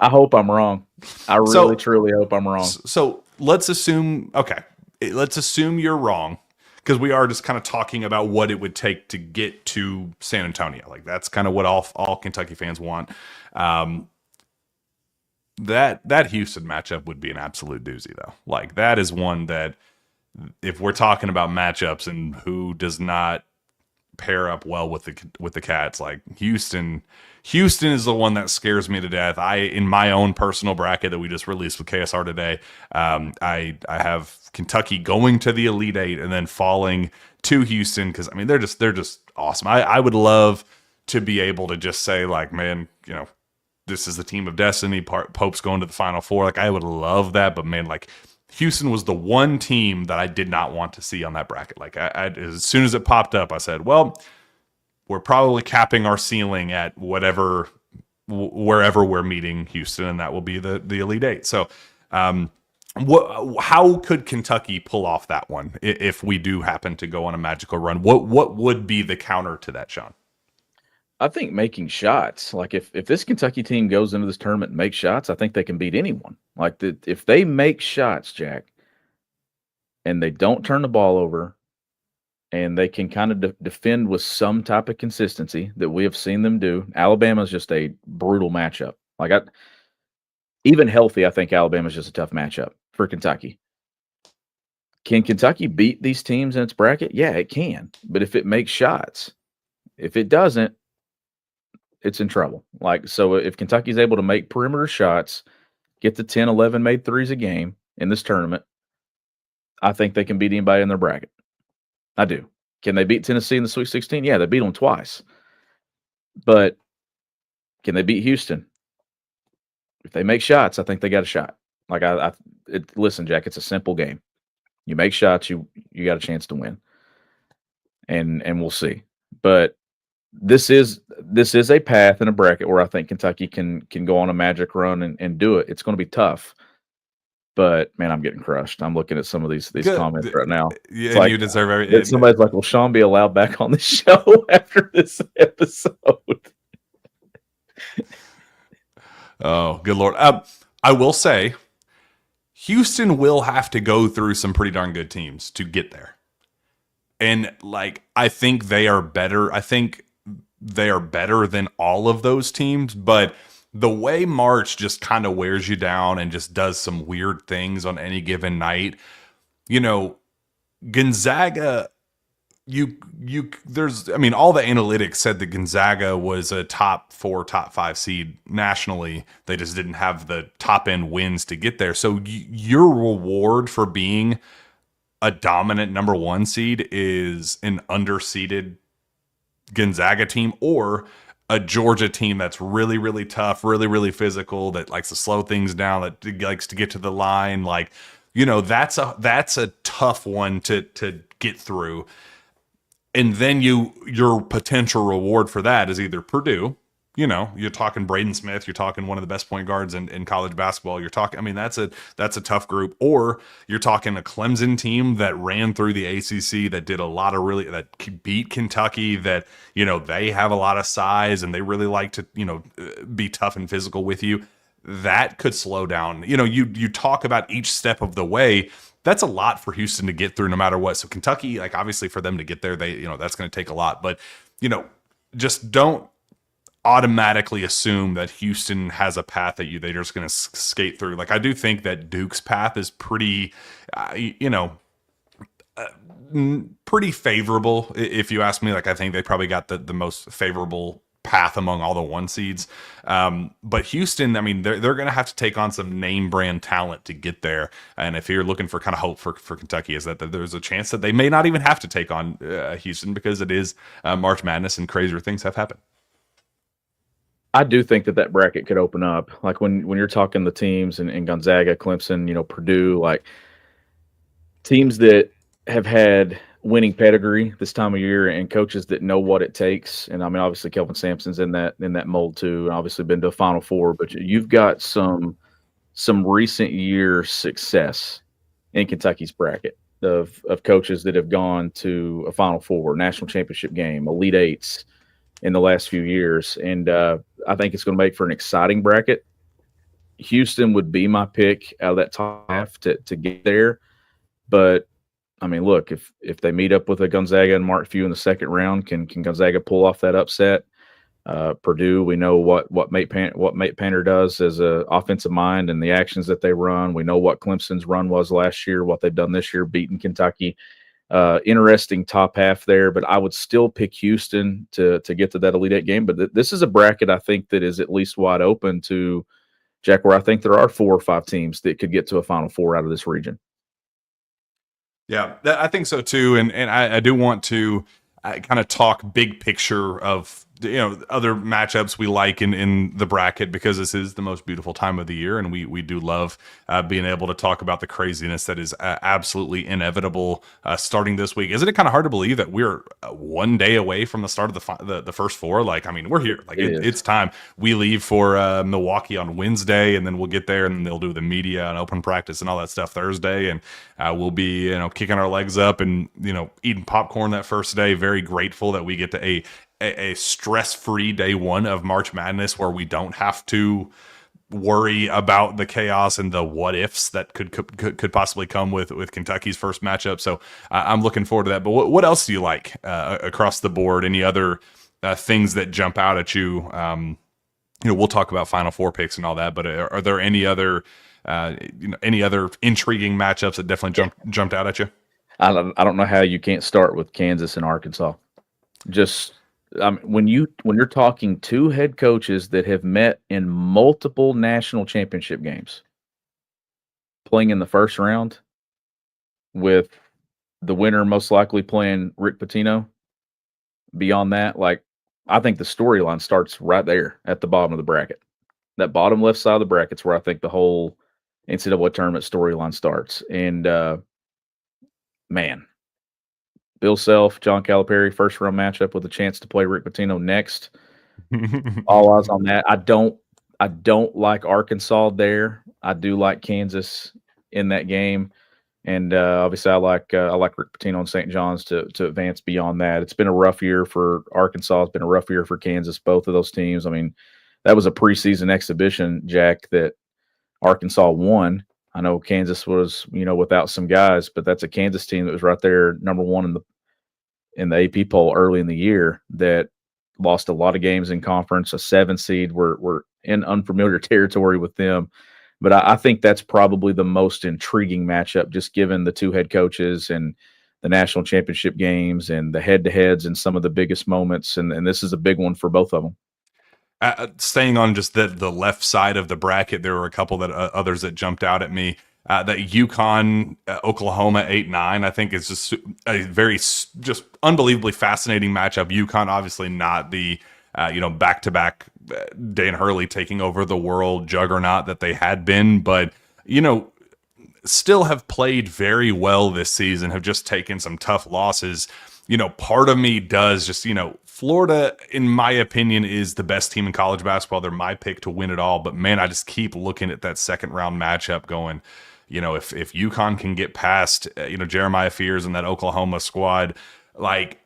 I hope I'm wrong. I really, truly hope I'm wrong. So let's assume, you're wrong, because we are just kind of talking about what it would take to get to San Antonio. Like, that's kind of what all Kentucky fans want. That Houston matchup would be an absolute doozy, though. Like, that is one that, if we're talking about matchups and who does not pair up well with the Cats, like Houston is the one that scares me to death. In my own personal bracket that we just released with KSR today, I have Kentucky going to the Elite Eight and then falling to Houston, because I mean they're just awesome. I would love to be able to just say, like, man, this is the team of destiny. Pope's going to the Final Four. Like, I would love that, but man, like, Houston was the one team that I did not want to see on that bracket. Like, I as soon as it popped up, I said, well, we're probably capping our ceiling at wherever we're meeting Houston, and that will be the Elite Eight. So, how could Kentucky pull off that one if we do happen to go on a magical run? What would be the counter to that, Shawn? I think making shots. Like, if this Kentucky team goes into this tournament and makes shots, I think they can beat anyone. Like, if they make shots, Jack, and they don't turn the ball over, and they can kind of defend with some type of consistency that we have seen them do. Alabama's just a brutal matchup. Like, even healthy, I think Alabama's just a tough matchup for Kentucky. Can Kentucky beat these teams in its bracket? Yeah, it can. But if it makes shots, if it doesn't, it's in trouble. Like, so if Kentucky's able to make perimeter shots, get to 10, 11 made threes a game in this tournament, I think they can beat anybody in their bracket. I do. Can they beat Tennessee in the Sweet 16? Yeah, they beat them twice. But can they beat Houston? If they make shots, I think they got a shot. Like, listen, Jack, it's a simple game. You make shots, you got a chance to win. And we'll see. But this is a path in a bracket where I think Kentucky can go on a magic run and do it. It's going to be tough. But man, I'm getting crushed. I'm looking at some of these comments right now. Yeah, like, you deserve everything. Somebody's like, "Will Shawn be allowed back on the show after this episode?" Oh, good Lord! I will say, Houston will have to go through some pretty darn good teams to get there, and like, I think they are better. I think they are better than all of those teams, but the way March just kind of wears you down and just does some weird things on any given night, Gonzaga, all the analytics said that Gonzaga was a top 4, top 5 seed nationally. They just didn't have the top end wins to get there. So your reward for being a dominant number 1 seed is an underseeded Gonzaga team or a Georgia team that's really, really tough, really, really physical, that likes to slow things down, that likes to get to the line. Like, that's a tough one to get through. And then your potential reward for that is either Purdue. You're talking Braden Smith, you're talking one of the best point guards in college basketball. You're talking, that's a tough group. Or you're talking a Clemson team that ran through the ACC, that did a lot of that beat Kentucky, that, they have a lot of size and they really like to, be tough and physical with you. That could slow down. You talk about each step of the way. That's a lot for Houston to get through no matter what. So Kentucky, like, obviously for them to get there, that's going to take a lot, but, just don't automatically assume that Houston has a path that they're just going to skate through. Like, I do think that Duke's path is pretty, pretty favorable, if you ask me. Like, I think they probably got the most favorable path among all the 1 seeds. But Houston, they're going to have to take on some name brand talent to get there. And if you're looking for kind of hope for Kentucky, is that there's a chance that they may not even have to take on Houston, because it is March Madness and crazier things have happened. I do think that bracket could open up. Like when you're talking the teams in Gonzaga, Clemson, Purdue, like teams that have had winning pedigree this time of year and coaches that know what it takes. And I mean, obviously Kelvin Sampson's in that mold too, and obviously been to a Final Four. But you've got some recent year success in Kentucky's bracket of coaches that have gone to a Final Four, national championship game, Elite Eights in the last few years, and I think it's going to make for an exciting bracket. Houston would be my pick out of that top half to get there, but I mean, look, if they meet up with a Gonzaga and Mark Few in the second round, can Gonzaga pull off that upset? Purdue, we know what Nate Painter does as an offensive mind and the actions that they run. We know what Clemson's run was last year, what they've done this year, beating Kentucky. Interesting top half there, but I would still pick Houston to get to that Elite Eight game. But this is a bracket I think that is at least wide open to Jack, where I think there are 4 or 5 teams that could get to a Final Four out of this region. Yeah, I think so too, and I do want to kind of talk big picture of other matchups we like in the bracket, because this is the most beautiful time of the year, and we do love being able to talk about the craziness that is absolutely inevitable starting this week. Isn't it kind of hard to believe that we're one day away from the start of the first 4? Like, I mean, we're here. Like, it's time. We leave for Milwaukee on Wednesday, and then we'll get there, and they'll do the media and open practice and all that stuff Thursday, and we'll be kicking our legs up and eating popcorn that first day. Very grateful that we get to a stress-free day one of March Madness, where we don't have to worry about the chaos and the what ifs that could possibly come with Kentucky's first matchup. So I'm looking forward to that. But what else do you like across the board? Any other things that jump out at you? We'll talk about Final Four picks and all that, but are there any other intriguing matchups that definitely jumped out at you? I don't know how you can't start with Kansas and Arkansas. Just when you're talking 2 head coaches that have met in multiple national championship games, playing in the first round, with the winner most likely playing Rick Pitino. Beyond that, like, I think the storyline starts right there at the bottom of the bracket. That bottom left side of the bracket's where I think the whole NCAA tournament storyline starts. And man, Bill Self, John Calipari, first round matchup with a chance to play Rick Pitino next. All eyes on that. I don't like Arkansas there. I do like Kansas in that game, and obviously I like Rick Pitino and St. John's to advance beyond that. It's been a rough year for Arkansas. It's been a rough year for Kansas. Both of those teams. I mean, that was a preseason exhibition, Jack, that Arkansas won. I know Kansas was, without some guys, but that's a Kansas team that was right there, number 1 in the AP poll early in the year, that lost a lot of games in conference. A 7 seed. We're in unfamiliar territory with them, but I think that's probably the most intriguing matchup, just given the 2 head coaches and the national championship games and the head-to-heads and some of the biggest moments, and this is a big one for both of them. Staying on just the left side of the bracket, there were a couple that others that jumped out at me. That UConn Oklahoma 8-9, I think is just a very just unbelievably fascinating matchup. UConn obviously not the back-to-back Dan Hurley taking over the world juggernaut that they had been, but still have played very well this season. Have just taken some tough losses. Part of me does just Florida, in my opinion, is the best team in college basketball. They're my pick to win it all. But, man, I just keep looking at that second-round matchup going, if UConn can get past, Jeremiah Fears and that Oklahoma squad, like,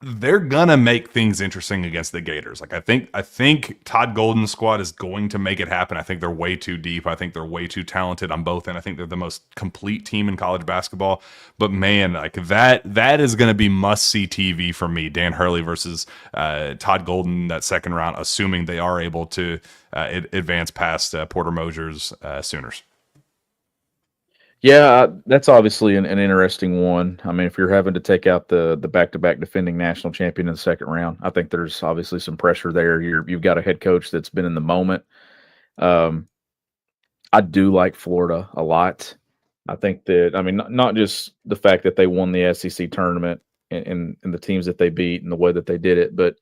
they're going to make things interesting against the Gators. Like, I think Todd Golden's squad is going to make it happen. I think they're way too deep. I think they're way too talented on both ends. I think they're the most complete team in college basketball. But man, like that is going to be must-see TV for me. Dan Hurley versus Todd Golden, that second round, assuming they are able to advance past Porter Moser's Sooners. Yeah, that's obviously an interesting one. I mean, if you're having to take out the back-to-back defending national champion in the second round, I think there's obviously some pressure there. You've got a head coach that's been in the moment. I do like Florida a lot. I think that, I mean, not just the fact that they won the SEC tournament and the teams that they beat and the way that they did it, but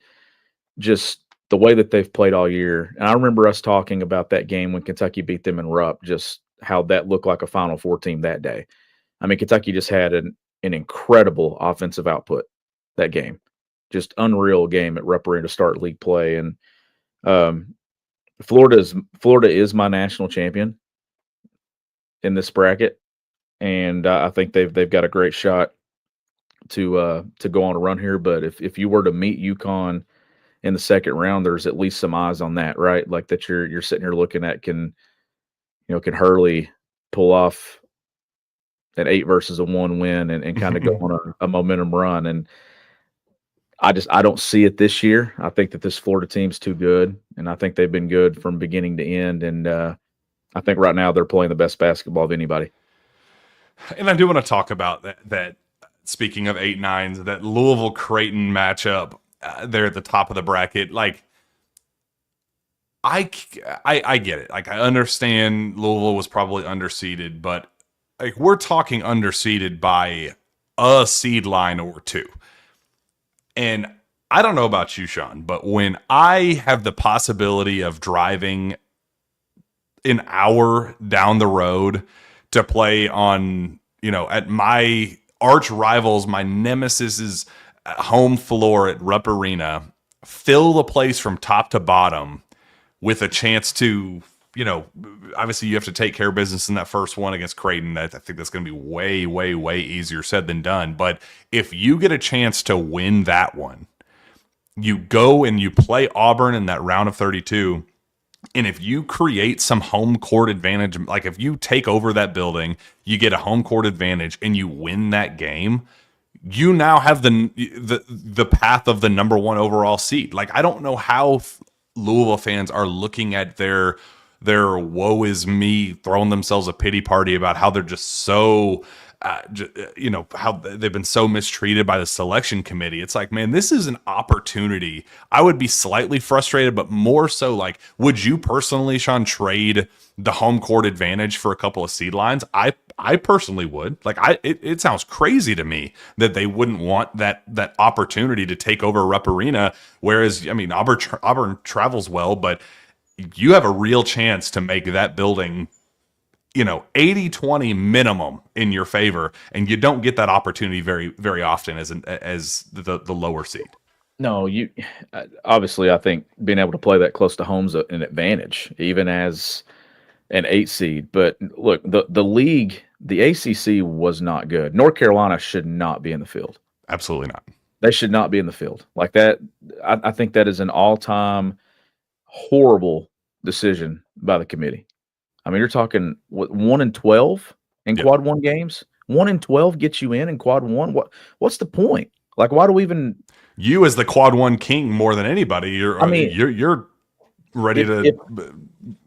just the way that they've played all year, and I remember us talking about that game when Kentucky beat them in Rupp, just how that looked like a Final Four team that day. I mean, Kentucky just had an incredible offensive output that game, just unreal game at Rupp Arena to start league play. And um, Florida is my national champion in this bracket, and I think they've got a great shot to go on a run here. But if you were to meet UConn in the second round, there's at least some eyes on that, right? Like that you're sitting here looking at, can Hurley pull off an 8 versus a 1 win and kind of go on a momentum run? And I don't see it this year. I think that this Florida team's too good, and I think they've been good from beginning to end. And I think right now they're playing the best basketball of anybody. And I do want to talk about that speaking of 8-9s, that Louisville Creighton matchup there at the top of the bracket. Like, I get it. Like, I understand Louisville was probably underseeded, but like, we're talking underseeded by a seed line or two. And I don't know about you, Shawn, but when I have the possibility of driving an hour down the road to play on, at my arch rivals, my nemesis's home floor at Rupp Arena, fill the place from top to bottom with a chance to, obviously you have to take care of business in that first one against Creighton. I think that's going to be way, way, way easier said than done. But if you get a chance to win that one, you go and you play Auburn in that round of 32. And if you create some home court advantage, like if you take over that building, you get a home court advantage and you win that game, you now have the path of the number 1 overall seed. Like, I don't know how Louisville fans are looking at their woe is me, throwing themselves a pity party about how they're just so how they've been so mistreated by the selection committee. It's like, man, this is an opportunity. I would be slightly frustrated, but more so like, would you personally, Shawn, trade the home court advantage for a couple of seed lines? I personally would. Like, it sounds crazy to me that they wouldn't want that opportunity to take over Rupp Arena. Whereas, I mean, Auburn travels well, but you have a real chance to make that building 80-20 minimum in your favor, and you don't get that opportunity very, very often as the lower seed. No, you obviously, I think being able to play that close to home's an advantage, even as an 8 seed. But look, the league, the ACC was not good. North Carolina should not be in the field. Absolutely not. They should not be in the field like that. I think that is an all-time horrible decision by the committee. I mean, you're talking 1-12 in quad 1 games. 1-12 gets you in quad 1. What's the point? Like, why do we even? You as the quad 1 king more than anybody. You're ready to.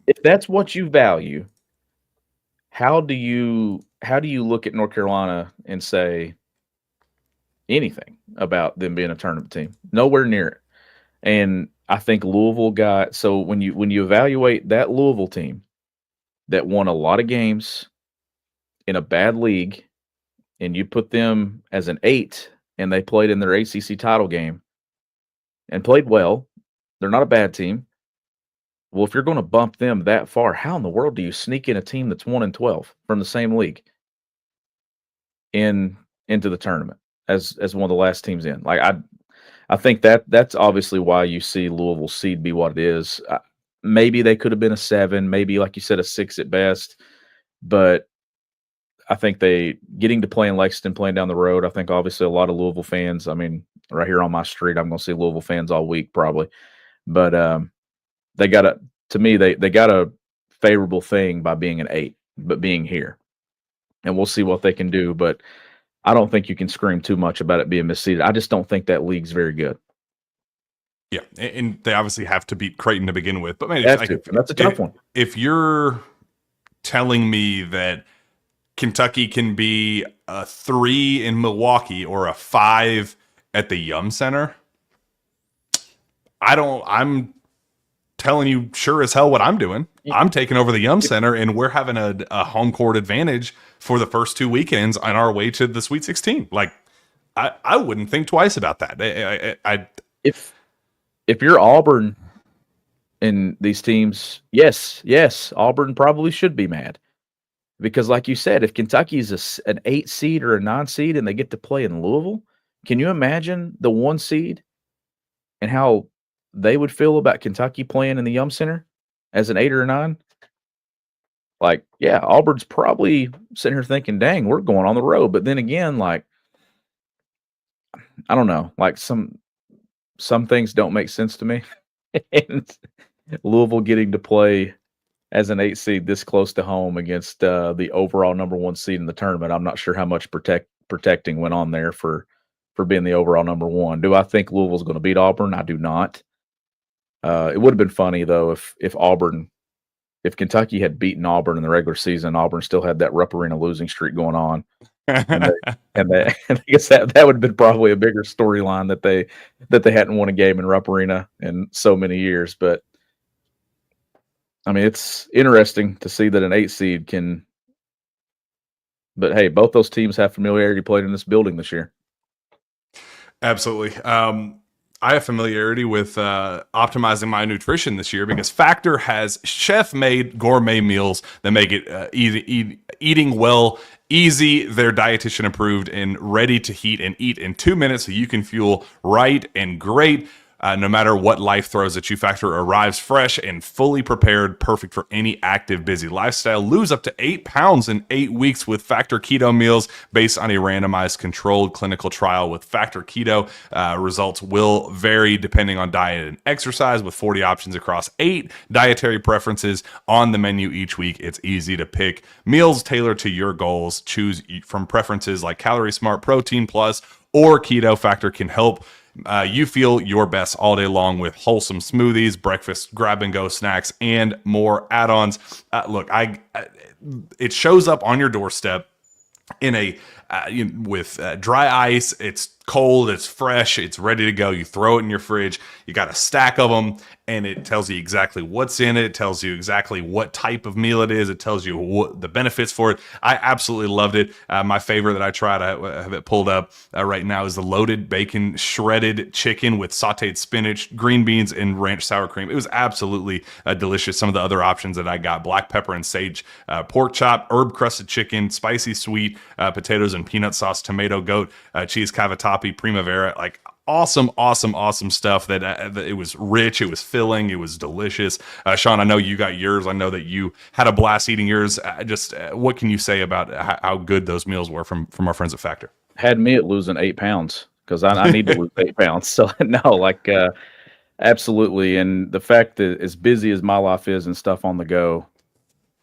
If that's what you value, how do you look at North Carolina and say anything about them being a tournament team? Nowhere near it. And I think Louisville got, so when you evaluate that Louisville team that won a lot of games in a bad league, and you put them as an 8, and they played in their ACC title game and played well, they're not a bad team. Well, if you're going to bump them that far, how in the world do you sneak in a team that's 1-12 from the same league into the tournament as one of the last teams in? Like, I think that's obviously why you see Louisville's seed be what it is. Maybe they could have been a 7, maybe, like you said, a 6 at best. But I think getting to play in Lexington, playing down the road, I think obviously a lot of Louisville fans, I mean, right here on my street, I'm going to see Louisville fans all week probably. But they got a favorable thing by being an 8, but being here. And we'll see what they can do. But I don't think you can scream too much about it being misseeded. I just don't think that league's very good. Yeah, and they obviously have to beat Creighton to begin with. But man, that's a tough one. If you're telling me that Kentucky can be a 3 in Milwaukee or a 5 at the Yum Center, I'm telling you sure as hell what I'm doing. I'm taking over the Yum Center, and we're having a home court advantage for the first 2 weekends on our way to the Sweet 16. Like, I wouldn't think twice about that. If you're Auburn these teams, yes, Auburn probably should be mad because, like you said, if Kentucky's an 8 seed or a 9 seed and they get to play in Louisville, can you imagine the 1 seed and how they would feel about Kentucky playing in the Yum Center as an 8 or a 9? Like, yeah, Auburn's probably sitting here thinking, "Dang, we're going on the road." But then again, like, I don't know, like some things don't make sense to me, and Louisville getting to play as an 8 seed this close to home against the overall number 1 seed in the tournament. I'm not sure how much protecting went on there for being the overall number 1. Do I think Louisville's going to beat Auburn? I do not. It would have been funny though if Kentucky had beaten Auburn in the regular season, Auburn still had that Rupp Arena losing streak going on, and I guess that would have been probably a bigger storyline that they hadn't won a game in Rupp Arena in so many years. But I mean, it's interesting to see that an 8 seed can. But hey, both those teams have familiarity played in this building this year. Absolutely. I have familiarity with optimizing my nutrition this year because Factor has chef-made gourmet meals that make it eating well easy. They're dietitian approved and ready to heat and eat in 2 minutes, so you can fuel right and great. No matter what life throws at you, Factor arrives fresh and fully prepared, perfect for any active, busy lifestyle. Lose up to 8 pounds in 8 weeks with Factor Keto meals based on a randomized controlled clinical trial with Factor Keto. Results will vary depending on diet and exercise with 40 options across 8 dietary preferences on the menu each week. It's easy to pick meals tailored to your goals. Choose from preferences like Calorie Smart, Protein Plus, or Keto. Factor can help you feel your best all day long with wholesome smoothies, breakfast, grab-and-go snacks, and more add-ons. Look, it shows up on your doorstep in a with dry ice. It's cold, it's fresh, it's ready to go. You throw it in your fridge. You got a stack of them, and it tells you exactly what's in it. It tells you exactly what type of meal it is. It tells you what the benefits for it. I absolutely loved it. My favorite that I tried, I have it pulled up right now, is the loaded bacon shredded chicken with sauteed spinach, green beans, and ranch sour cream. It was absolutely delicious. Some of the other options that I got: black pepper and sage pork chop, herb crusted chicken, spicy sweet potatoes and peanut sauce, tomato goat cheese cavatappi, primavera. Like, awesome stuff. That it was rich, it was filling, it was delicious. Shawn, I know you got yours. I know that you had a blast eating yours. What can you say about how good those meals were from our friends at Factor? Had me at losing 8 pounds because I need to lose 8 pounds. So no, absolutely. And the fact that as busy as my life is and stuff on the go,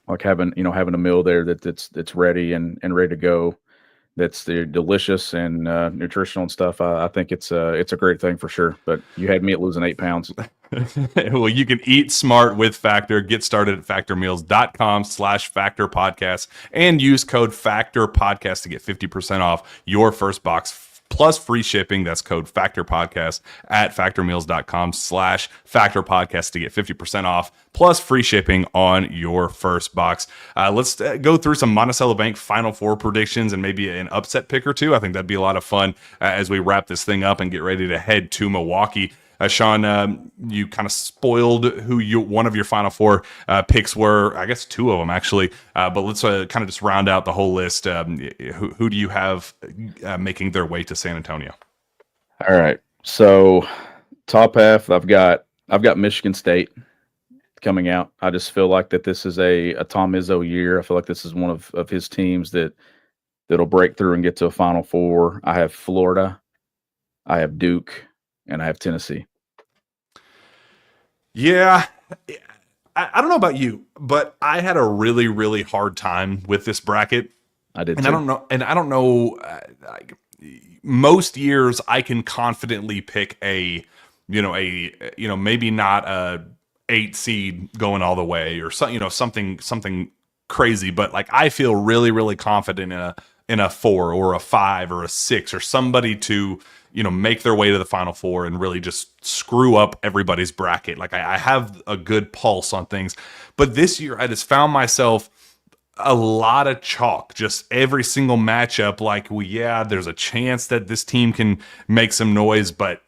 like having a meal there that's ready and ready to go, that's delicious and nutritional and stuff. I think it's a great thing for sure. But you had me at losing 8 pounds. Well, you can eat smart with Factor. Get started at factormeals.com/Factor Podcast and use code Factor Podcast to get 50% off your first box plus free shipping. That's code Factor Podcast at factormeals.com/Factor Podcast to get 50% off plus free shipping on your first box. Let's go through some Monticello Bank Final Four predictions and maybe an upset pick or two. I think that'd be a lot of fun as we wrap this thing up and get ready to head to Milwaukee. Shawn, you kind of spoiled who one of your Final Four picks were. I guess 2 of them, actually. But let's kind of just round out the whole list. Who do you have making their way to San Antonio? All right. So top half, I've got Michigan State coming out. I just feel like that this is a Tom Izzo year. I feel like this is one of his teams that'll break through and get to a Final Four. I have Florida, I have Duke, and I have Tennessee. Yeah, I don't know about you, but I had a really, really hard time with this bracket. I did, and too. I don't know. Most years I can confidently pick maybe not a 8 seed going all the way or something crazy, but like I feel really, really confident in a 4 or a 5 or a 6 or somebody to make their way to the Final Four and really just screw up everybody's bracket. Like I have a good pulse on things, but this year I just found myself a lot of chalk, just every single matchup. Like, there's a chance that this team can make some noise, but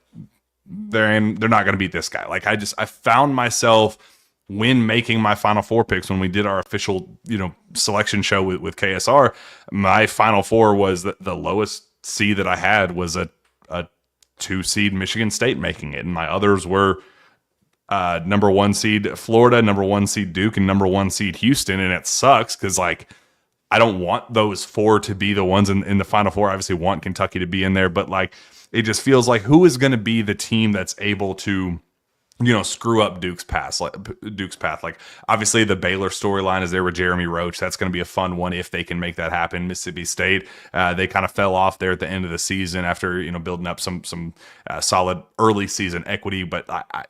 they're not going to beat this guy. Like I found myself when making my Final Four picks, when we did our official, selection show with KSR, my Final Four was the lowest seed that I had was a 2 seed Michigan State making it, and my others were number 1 seed Florida, number 1 seed Duke, and number 1 seed Houston. And it sucks because like I don't want those 4 to be the ones in the Final Four. I obviously want Kentucky to be in there, but like it just feels like who is going to be the team that's able to screw up Duke's path. Like obviously the Baylor storyline is there with Jeremy Roach. That's going to be a fun one if they can make that happen. Mississippi State, they kind of fell off there at the end of the season after building up some solid early season equity, but I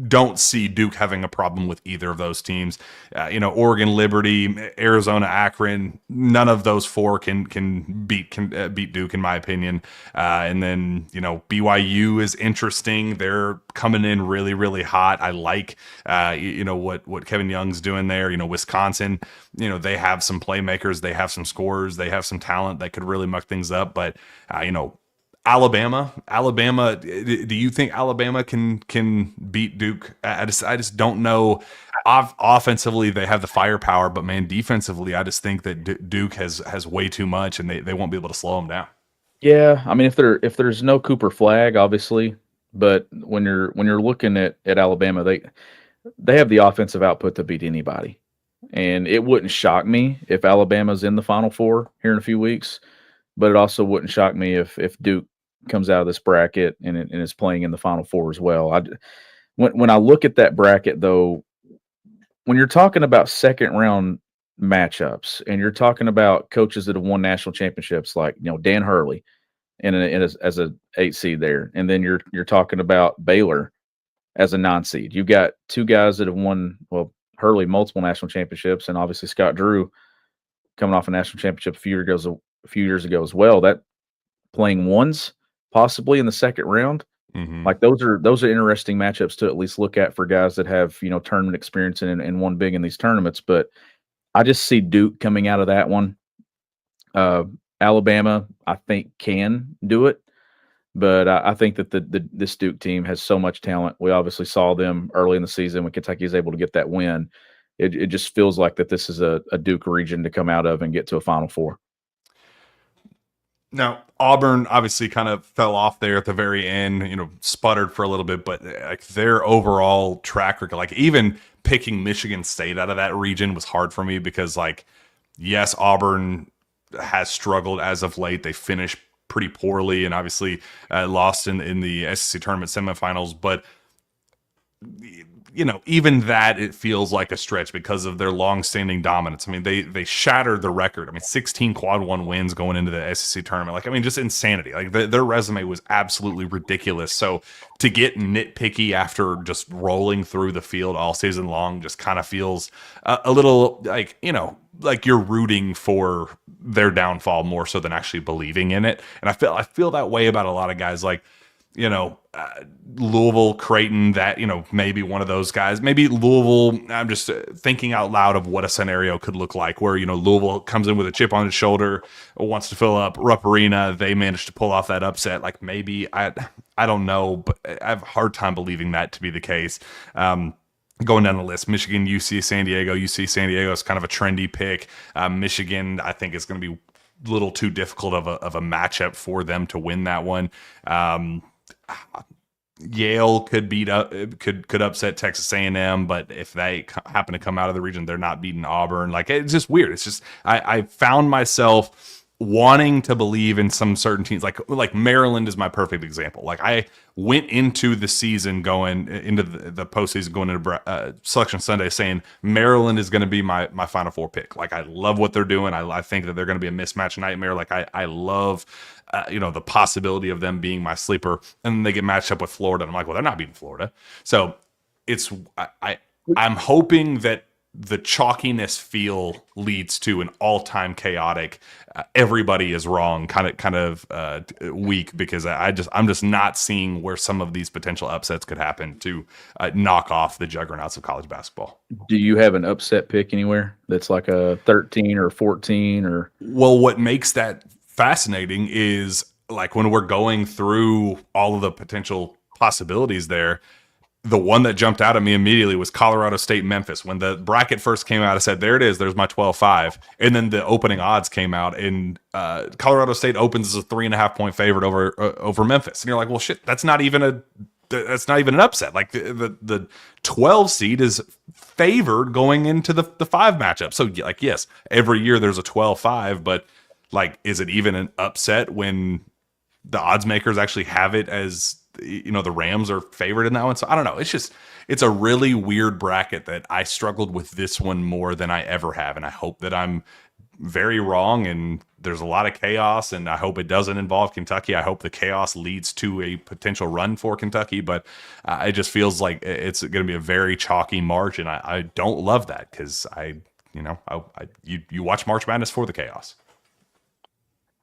don't see Duke having a problem with either of those teams. Oregon, Liberty, Arizona, Akron, none of those 4 can beat Duke in my opinion. And then BYU is interesting. They're coming in really, really hot. I like what Kevin Young's doing there. Wisconsin, they have some playmakers, they have some scorers, they have some talent that could really muck things up. But Alabama, do you think Alabama can beat Duke? I just don't know. Offensively, they have the firepower, but man, defensively, I just think that Duke has way too much, and they won't be able to slow them down. Yeah, I mean, if there's no Cooper Flag, obviously, but when you're looking at Alabama, they have the offensive output to beat anybody, and it wouldn't shock me if Alabama's in the Final Four here in a few weeks, but it also wouldn't shock me if Duke comes out of this bracket and is playing in the Final Four as well. When I look at that bracket, though, when you're talking about second round matchups and you're talking about coaches that have won national championships, like Dan Hurley, as a 8 seed there, and then you're talking about Baylor as a 9 seed. You've got 2 guys that have won, well, Hurley multiple national championships, and obviously Scott Drew coming off a national championship a few years ago as well. That playing ones possibly in the second round. Mm-hmm. Like those are interesting matchups to at least look at for guys that have tournament experience and won big in these tournaments. But I just see Duke coming out of that one. Alabama, I think, can do it, but I think that this Duke team has so much talent. We obviously saw them early in the season when Kentucky is able to get that win. It just feels like that this is a Duke region to come out of and get to a Final Four. Now, Auburn obviously kind of fell off there at the very end, sputtered for a little bit, but like their overall track record, like even picking Michigan State out of that region was hard for me because like, yes, Auburn has struggled as of late. They finished pretty poorly and obviously lost in the SEC tournament semifinals, but even that, it feels like a stretch because of their long-standing dominance. I mean, they shattered the record. I mean, 16 quad 1 wins going into the SEC tournament. Like, I mean, just insanity. Like, their resume was absolutely ridiculous. So to get nitpicky after just rolling through the field all season long just kind of feels a little like, like you're rooting for their downfall more so than actually believing in it. And I feel that way about a lot of guys like, Louisville, Creighton, that, maybe one of those guys, maybe Louisville. I'm just thinking out loud of what a scenario could look like where, Louisville comes in with a chip on his shoulder, wants to fill up Rupp Arena. They managed to pull off that upset. Like maybe I don't know, but I have a hard time believing that to be the case. Going down the list, Michigan, UC San Diego. UC San Diego is kind of a trendy pick. Michigan, I think, is going to be a little too difficult of a matchup for them to win that one. Yale could could upset Texas A&M, but if they happen to come out of the region, they're not beating Auburn. Like, it's just weird. It's just I found myself wanting to believe in some certain teams, like Maryland is my perfect example. Like, I went into the season going into the postseason, going into Selection Sunday, saying Maryland is going to be my Final Four pick. Like, I love what they're doing. I think that they're going to be a mismatch nightmare. Like, I love the possibility of them being my sleeper, and then they get matched up with Florida. And I'm like, well, they're not beating Florida. So I'm hoping that the chalkiness feel leads to an all-time chaotic, everybody is wrong kind of week, because I'm just not seeing where some of these potential upsets could happen to knock off the juggernauts of college basketball. Do you have an upset pick anywhere that's like a 13 or 14 or? Well, what makes that fascinating is, like, when we're going through all of the potential possibilities there, the one that jumped out at me immediately was Colorado State Memphis. When the bracket first came out, I said, there it is. There's my 12-5. And then the opening odds came out, and Colorado State opens as a 3.5 point favorite over Memphis. And you're like, well, shit, that's not even an upset. Like the 12 seed is favored going into the 5 matchup. So like, yes, every year there's a 12-5, but like, is it even an upset when the odds makers actually have it as, the Rams are favored in that one? So I don't know. It's a really weird bracket that I struggled with this one more than I ever have. And I hope that I'm very wrong and there's a lot of chaos, and I hope it doesn't involve Kentucky. I hope the chaos leads to a potential run for Kentucky, but it just feels like it's going to be a very chalky march. And I don't love that because you watch March Madness for the chaos.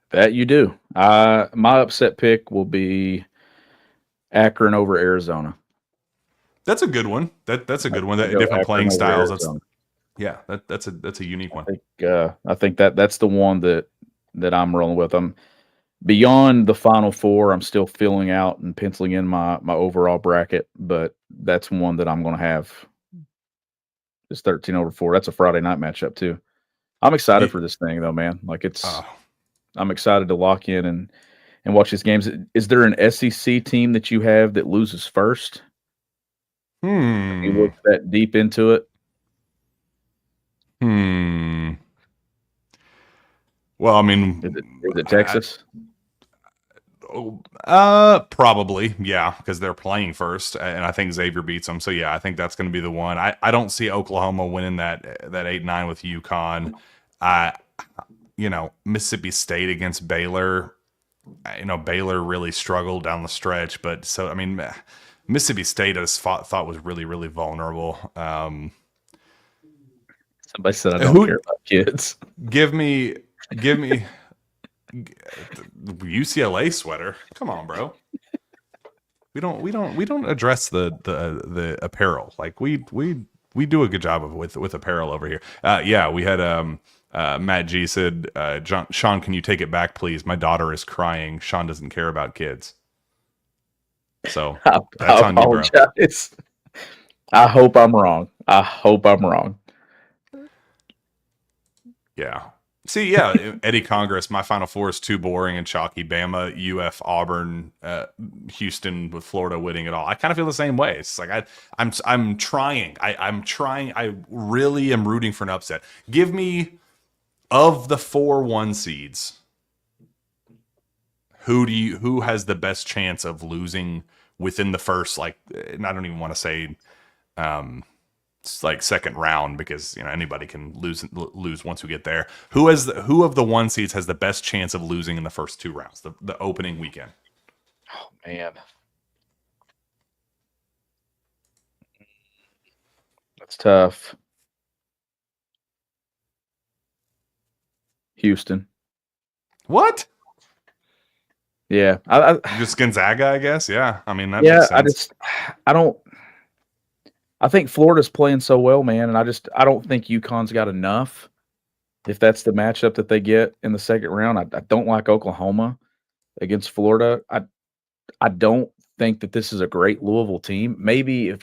That you do. My upset pick will be Akron over Arizona. That's a good one. That's a good one. That different playing styles. That's a unique one. I think that's the one that I'm rolling with. I'm beyond the Final Four. I'm still filling out and penciling in my overall bracket, but that's one that I'm going to have. It's 13/4. That's a Friday night matchup too. I'm excited for this thing though, man. Like I'm excited to lock in and watch these games. Is there an SEC team that you have that loses first? You look that deep into it. Well, I mean, is it Texas? Probably, yeah, because they're playing first, and I think Xavier beats them. So yeah, I think that's going to be the one. I don't see Oklahoma winning that 8-9 with UConn. Mississippi State against Baylor. Baylor really struggled down the stretch, but so I mean, Mississippi State I just thought was really, really vulnerable. Somebody said I don't care about kids. Give me UCLA sweater. Come on, bro. We don't address the apparel. Like we do a good job with apparel over here. Yeah, we had Matt G said, Shawn, can you take it back, please? My daughter is crying. Shawn doesn't care about kids. So that's on you, bro. I hope I'm wrong. Yeah. See, yeah, Eddie Congress, my Final Four is too boring and chalky. Bama, UF, Auburn, Houston with Florida winning it all. I kind of feel the same way. It's like I'm trying. I'm trying. I really am rooting for an upset. Give me, of the 4 1 seeds, who has the best chance of losing within the first, like, and I don't even want to say like second round, because anybody can lose once we get there. Who of the 1 seeds has the best chance of losing in the first 2 rounds, the opening weekend? Oh man, that's tough. Houston. What? Yeah, just Gonzaga, I guess. Yeah, I mean that makes sense. I think Florida's playing so well, man, and I don't think UConn's got enough. If that's the matchup that they get in the second round, I don't like Oklahoma against Florida. I don't think that this is a great Louisville team. Maybe if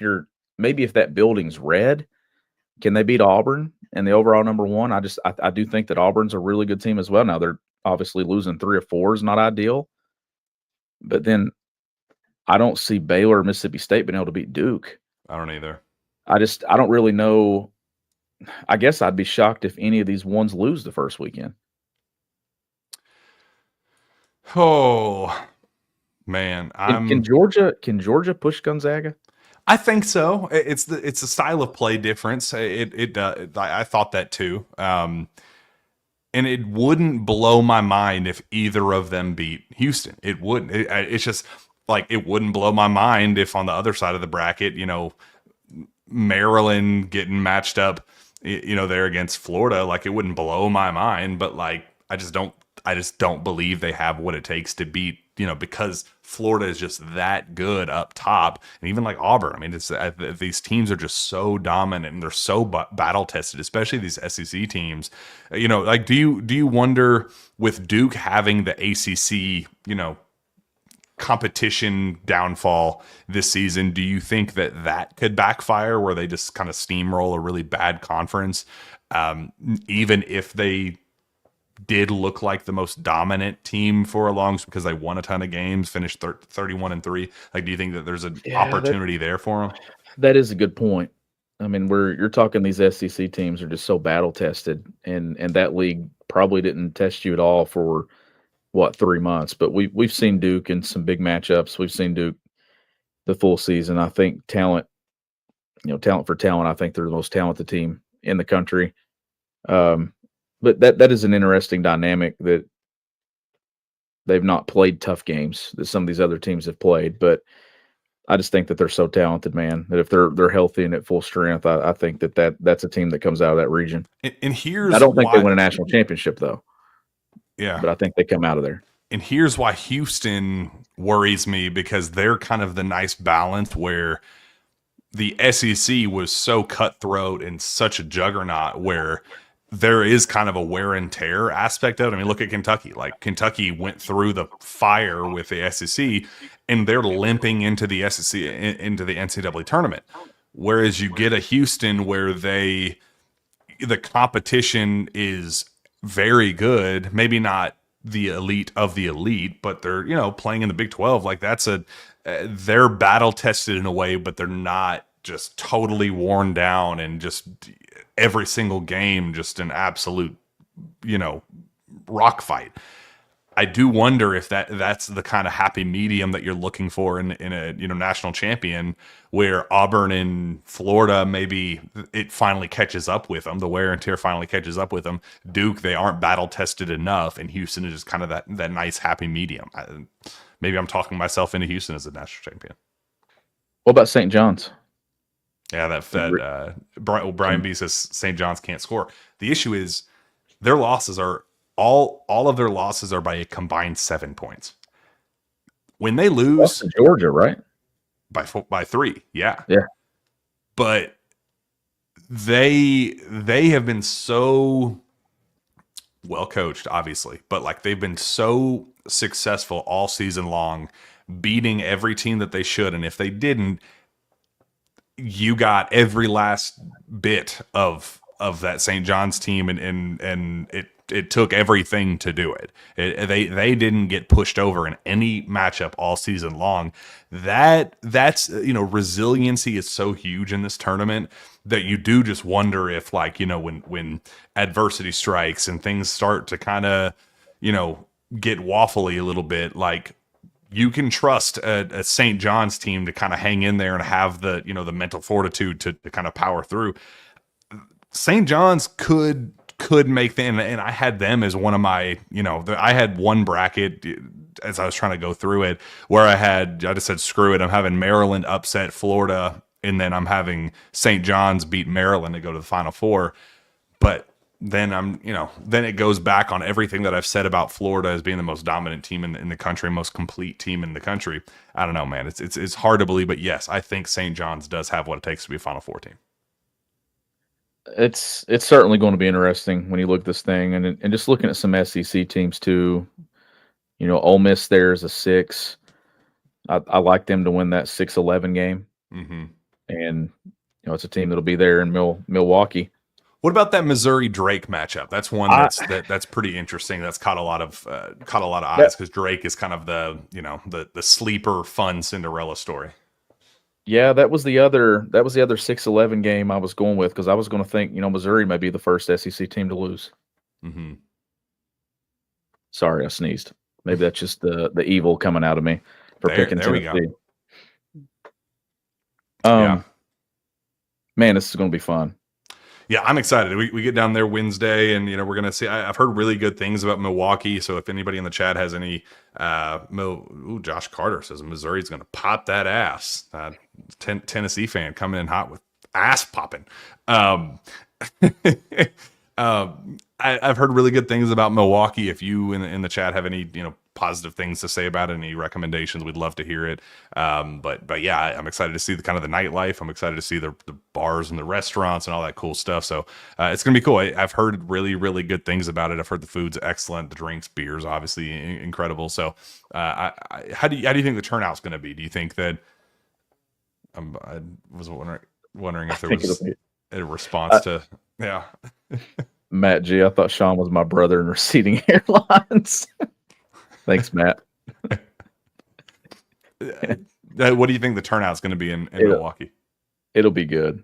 that building's red, can they beat Auburn and the overall number 1? I do think that Auburn's a really good team as well. Now they're obviously losing 3 or 4 is not ideal, but then I don't see Baylor or Mississippi State being able to beat Duke. I don't either. I don't really know. I guess I'd be shocked if any of these ones lose the first weekend. Oh man, can Georgia push Gonzaga? I think so. It's a style of play difference. I thought that too. And it wouldn't blow my mind if either of them beat Houston. It wouldn't. It's just like, it wouldn't blow my mind if on the other side of the bracket, Maryland getting matched up, there against Florida. Like, it wouldn't blow my mind, but like, I just don't believe they have what it takes to beat, because Florida is just that good up top. And even like Auburn, I mean, these teams are just so dominant and they're so battle tested, especially these SEC teams. Like, do you wonder, with Duke having the ACC, competition downfall this season. Do you think that could backfire where they just kind of steamroll a really bad conference, even if they did look like the most dominant team for a long, because they won a ton of games, finished 31-3? Like, do you think that there's an opportunity there for them? That is a good point. I mean, you're talking these SEC teams are just so battle tested, and that league probably didn't test you at all for 3 months. But we've seen Duke in some big matchups. We've seen Duke the full season. I think talent for talent, I think they're the most talented team in the country. But that is an interesting dynamic that they've not played tough games that some of these other teams have played. But I just think that they're so talented, man, that if they're healthy and at full strength, I think that's a team that comes out of that region. And here's I don't think they win a national championship, though. Yeah. But I think they come out of there. And here's why Houston worries me, because they're kind of the nice balance where the SEC was so cutthroat and such a juggernaut where there is kind of a wear and tear aspect of it. I mean, look at Kentucky. Like, Kentucky went through the fire with the SEC, and they're limping into the SEC, into the NCAA tournament. Whereas you get a Houston where the competition is very good, maybe not the elite of the elite, but they're, playing in the Big 12. Like, they're battle tested in a way, but they're not just totally worn down and just every single game just an absolute, rock fight. I do wonder if that's the kind of happy medium that you're looking for in a national champion, where Auburn and Florida, maybe it finally catches up with them. The wear and tear finally catches up with them. Duke, they aren't battle tested enough, and Houston is just kind of that nice happy medium. Maybe I'm talking myself into Houston as a national champion. What about St. John's? Yeah, Brian B says St. John's can't score. The issue is their losses are all of their losses are by a combined 7 points. When they lose to Georgia, right? By 3, yeah. But they have been so well coached, obviously, but like they've been so successful all season long, beating every team that they should, and if they didn't, you got every last bit of that St. John's team, and it took everything to do it. They didn't get pushed over in any matchup all season long. That's resiliency is so huge in this tournament that you do just wonder if, like, when adversity strikes and things start to kind of get waffly a little bit, like, you can trust a St. John's team to kind of hang in there and have the mental fortitude to kind of power through. St. John's could make them, and I had them as one of my, I had one bracket as I was trying to go through it where I just said, screw it. I'm having Maryland upset Florida, and then I'm having St. John's beat Maryland to go to the Final Four. But then then it goes back on everything that I've said about Florida as being the most dominant team in the country, most complete team in the country. I don't know, man. It's hard to believe, but yes, I think St. John's does have what it takes to be a Final Four team. It's certainly going to be interesting when you look at this thing, and just looking at some SEC teams too. Ole Miss there is a 6. I like them to win that 6-11 game, and it's a team that'll be there in Milwaukee. What about that Missouri-Drake matchup? That's one that's pretty interesting. That's caught a lot of eyes because Drake is kind of the sleeper fun Cinderella story. Yeah, that was the other 6-11 game I was going with, because I was going to think Missouri may be the first SEC team to lose. Sorry, I sneezed. Maybe that's just the evil coming out of me for picking Tennessee. Man, this is going to be fun. Yeah, I'm excited. We get down there Wednesday, and we're gonna see. I've heard really good things about Milwaukee. So if anybody in the chat has any, Josh Carter says Missouri's gonna pop that ass. Tennessee fan coming in hot with ass popping. I've heard really good things about Milwaukee. If you in the chat have any positive things to say about it, any recommendations, we'd love to hear it. But yeah, I'm excited to see the kind of the nightlife. I'm excited to see the bars and the restaurants and all that cool stuff. So it's gonna be cool. I've heard really, really good things about it. I've heard the food's excellent, the drinks, beers, obviously incredible. So how do you think the turnout's gonna be? Do you think that I was wondering if there was a response to yeah. Matt G, I thought Shawn was my brother in receding hairlines. Thanks, Matt. What do you think the turnout's going to be in Milwaukee? It'll be good.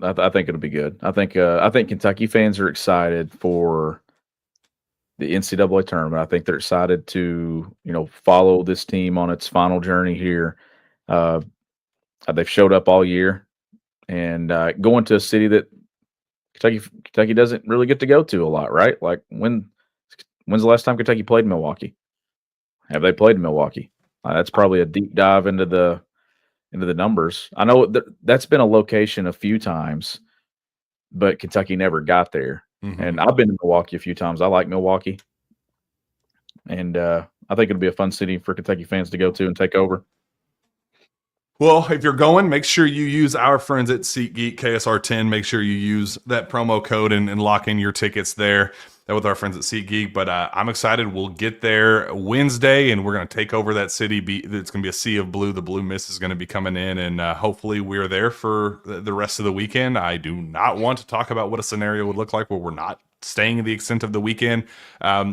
I think it'll be good. I think Kentucky fans are excited for the NCAA tournament. I think they're excited to follow this team on its final journey here. They've showed up all year, and going to a city that Kentucky doesn't really get to go to a lot, right? Like when's the last time Kentucky played in Milwaukee? Have they played in Milwaukee? That's probably a deep dive into the numbers. I know that's been a location a few times, but Kentucky never got there. Mm-hmm. And I've been to Milwaukee a few times. I like Milwaukee, and I think it'll be a fun city for Kentucky fans to go to and take over. Well, if you're going, make sure you use our friends at SeatGeek, KSR10. Make sure you use that promo code and lock in your tickets there with our friends at SeatGeek. But I'm excited. We'll get there Wednesday, and we're going to take over that city. It's going to be a sea of blue. The blue mist is going to be coming in, and hopefully we're there for the rest of the weekend. I do not want to talk about what a scenario would look like where we're not staying the extent of the weekend.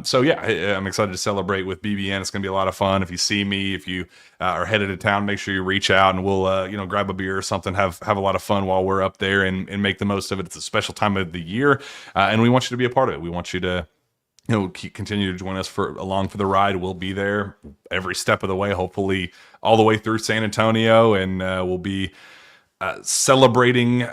So yeah, I'm excited to celebrate with BBN. It's going to be a lot of fun. If you see me, if you are headed to town, make sure you reach out and we'll, grab a beer or something, have a lot of fun while we're up there and make the most of it. It's a special time of the year. And we want you to be a part of it. We want you to, continue to join us along for the ride. We'll be there every step of the way, hopefully all the way through San Antonio. And we'll be celebrating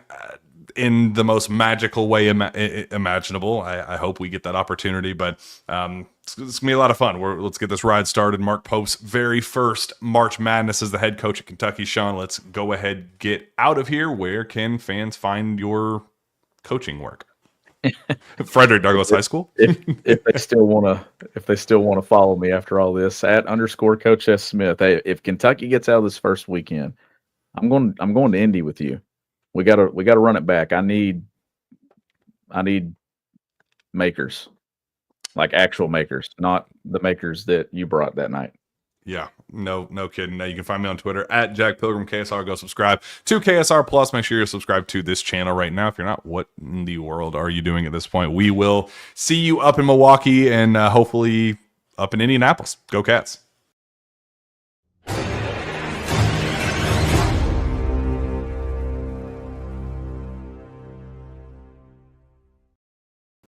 in the most magical way imaginable. I hope we get that opportunity, but it's going to be a lot of fun. Let's get this ride started. Mark Pope's very first March Madness as the head coach at Kentucky. Shawn, let's go ahead, get out of here. Where can fans find your coaching work? Frederick Douglass High School. if they still want to follow me after all this, at _Coach S Smith. Hey, if Kentucky gets out of this first weekend, I'm going to Indy with you. We gotta run it back. I need makers, like actual makers, not the makers that you brought that night. Yeah, no kidding. Now you can find me on Twitter at Jack Pilgrim KSR. Go subscribe to KSR Plus. Make sure you're subscribed to this channel right now. If you're not, what in the world are you doing at this point? We will see you up in Milwaukee and hopefully up in Indianapolis. Go Cats.